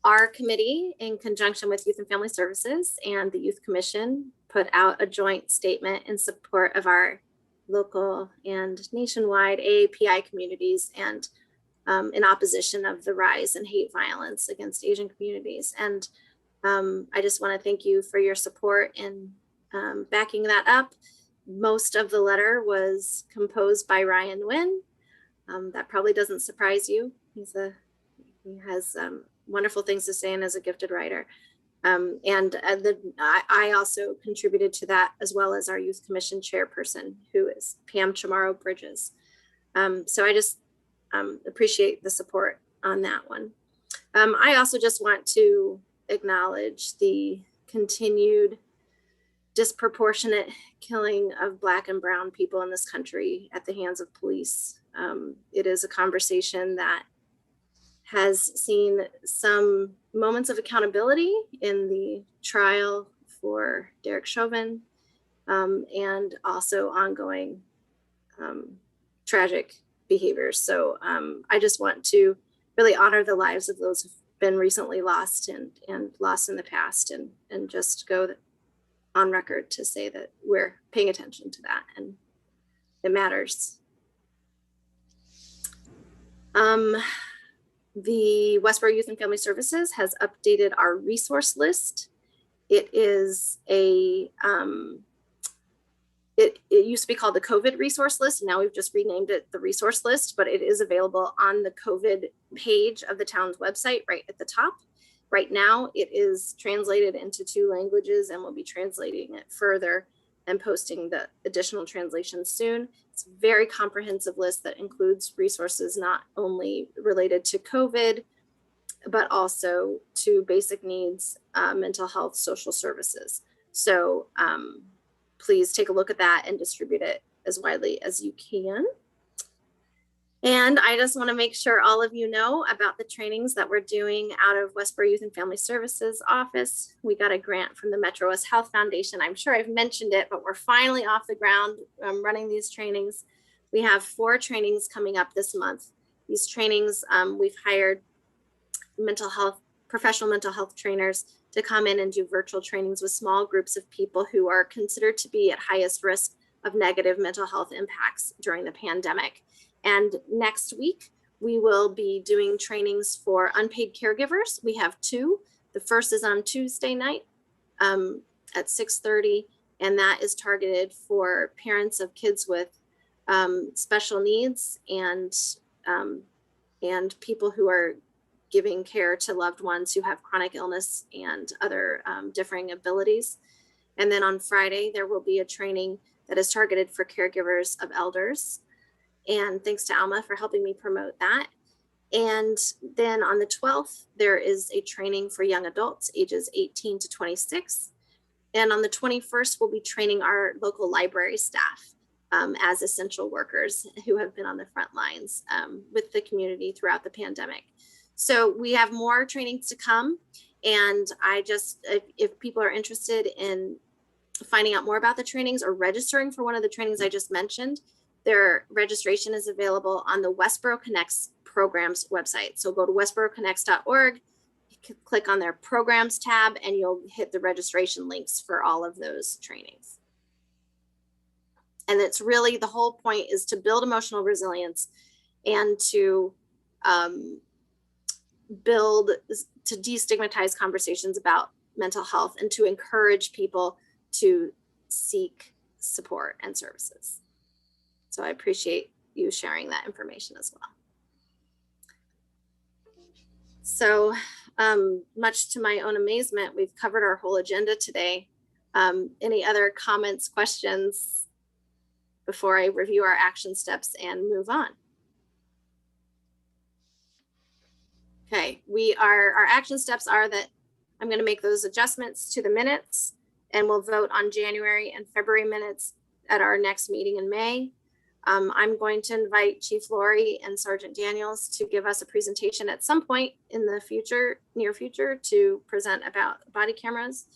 [SPEAKER 1] our committee, in conjunction with Youth and Family Services and the Youth Commission, put out a joint statement in support of our local and nationwide AAPI communities, and in opposition of the rise in hate violence against Asian communities. And I just want to thank you for your support in backing that up. Most of the letter was composed by Ryan Nguyen. That probably doesn't surprise you. He has wonderful things to say and is a gifted writer. I also contributed to that, as well as our Youth Commission chairperson, who is Pam Chamorro Bridges. So I just appreciate the support on that one. I also just want to acknowledge the continued disproportionate killing of Black and Brown people in this country at the hands of police. It is a conversation that has seen some moments of accountability in the trial for Derek Chauvin, and also ongoing tragic behaviors. So I just want to really honor the lives of those who've been recently lost and lost in the past, and just go on record to say that we're paying attention to that and it matters. The Westborough Youth and Family Services has updated our resource list. It is it used to be called the COVID resource list. Now we've just renamed it the resource list, but it is available on the COVID page of the town's website right at the top. Right now it is translated into 2 languages, and we'll be translating it further and posting the additional translations soon. It's a very comprehensive list that includes resources not only related to COVID, but also to basic needs, mental health, social services. So please take a look at that and distribute it as widely as you can. And I just want to make sure all of you know about the trainings that we're doing out of Westborough Youth and Family Services office. We got a grant from the Metro West Health Foundation. I'm sure I've mentioned it, but we're finally off the ground running these trainings. We have 4 trainings coming up this month. These trainings, we've hired professional mental health trainers to come in and do virtual trainings with small groups of people who are considered to be at highest risk of negative mental health impacts during the pandemic. And next week, we will be doing trainings for unpaid caregivers. We have 2. The first is on Tuesday night at 6:30, and that is targeted for parents of kids with special needs and people who are giving care to loved ones who have chronic illness and other differing abilities. And then on Friday, there will be a training that is targeted for caregivers of elders. And thanks to Alma for helping me promote that. And then on the 12th, there is a training for young adults ages 18 to 26. And on the 21st, we'll be training our local library staff as essential workers who have been on the front lines with the community throughout the pandemic. So we have more trainings to come. And if people are interested in finding out more about the trainings or registering for one of the trainings I just mentioned, their registration is available on the Westborough Connects programs website. So go to westboroughconnects.org, click on their programs tab, and you'll hit the registration links for all of those trainings. And it's really, the whole point is to build emotional resilience and to destigmatize conversations about mental health and to encourage people to seek support and services. So I appreciate you sharing that information as well. So much to my own amazement, we've covered our whole agenda today. Any other comments, questions before I review our action steps and move on? Okay, our action steps are that I'm going to make those adjustments to the minutes, and we'll vote on January and February minutes at our next meeting in May. I'm going to invite Chief Laurie and Sergeant Daniels to give us a presentation at some point in the near future, to present about body cameras.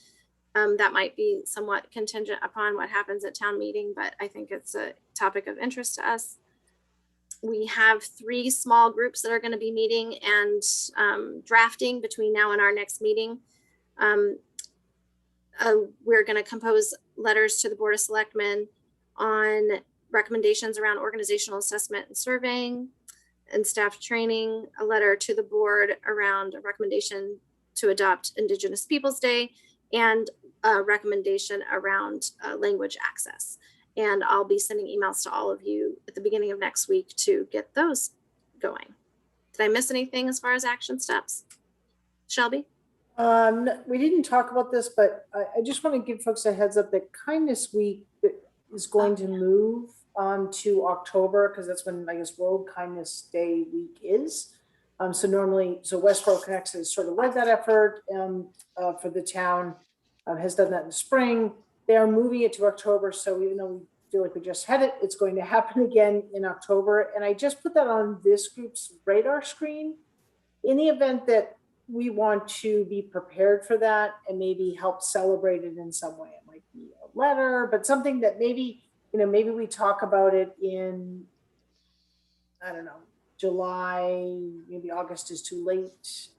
[SPEAKER 1] That might be somewhat contingent upon what happens at town meeting, but I think it's a topic of interest to us. We have 3 small groups that are going to be meeting and drafting between now and our next meeting. We're going to compose letters to the Board of Selectmen on recommendations around organizational assessment and surveying and staff training, a letter to the board around a recommendation to adopt Indigenous Peoples Day, and a recommendation around language access. And I'll be sending emails to all of you at the beginning of next week to get those going. Did I miss anything as far as action steps? Shelby?
[SPEAKER 3] We didn't talk about this, but I just want to give folks a heads up that Kindness Week is going to move to October, because that's when, I guess, World Kindness Day week is. So Westborough Connects has sort of led that effort for the town, has done that in the spring. They are moving it to October. So even though we feel like we just had it, it's going to happen again in October. And I just put that on this group's radar screen in the event that we want to be prepared for that and maybe help celebrate it in some way. It might be a letter, but something that maybe, maybe we talk about it in, I don't know, July, maybe August is too late,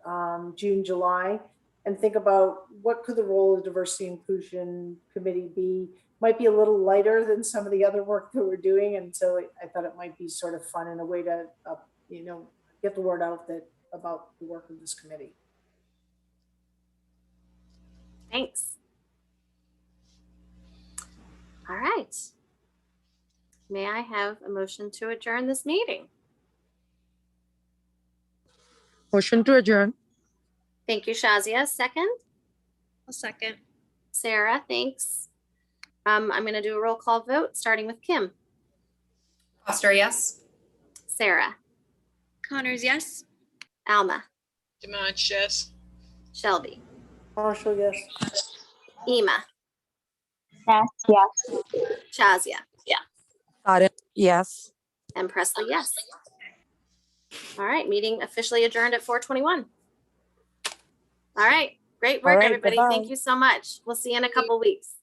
[SPEAKER 3] June, July, and think about what could the role of Diversity Inclusion Committee be. Might be a little lighter than some of the other work that we're doing. And so I thought it might be sort of fun in a way to, get the word out about the work of this committee.
[SPEAKER 1] Thanks. All right. May I have a motion to adjourn this meeting?
[SPEAKER 5] Motion to adjourn.
[SPEAKER 1] Thank you, Shazia. Second?
[SPEAKER 6] I'll second.
[SPEAKER 1] Sarah, thanks. I'm going to do a roll call vote, starting with Kim.
[SPEAKER 2] Foster, yes.
[SPEAKER 1] Sarah.
[SPEAKER 6] Connors, yes.
[SPEAKER 1] Alma.
[SPEAKER 7] Demonch, yes.
[SPEAKER 1] Shelby.
[SPEAKER 3] Marshall, yes.
[SPEAKER 1] Ema.
[SPEAKER 8] Yes.
[SPEAKER 1] Shazia.
[SPEAKER 5] Karen, yes.
[SPEAKER 1] And Presley, yes. All right, meeting officially adjourned at 4:21. All right, great work,
[SPEAKER 5] All right,
[SPEAKER 1] everybody.
[SPEAKER 5] bye-bye.
[SPEAKER 1] Thank you so much. We'll see you in a couple weeks.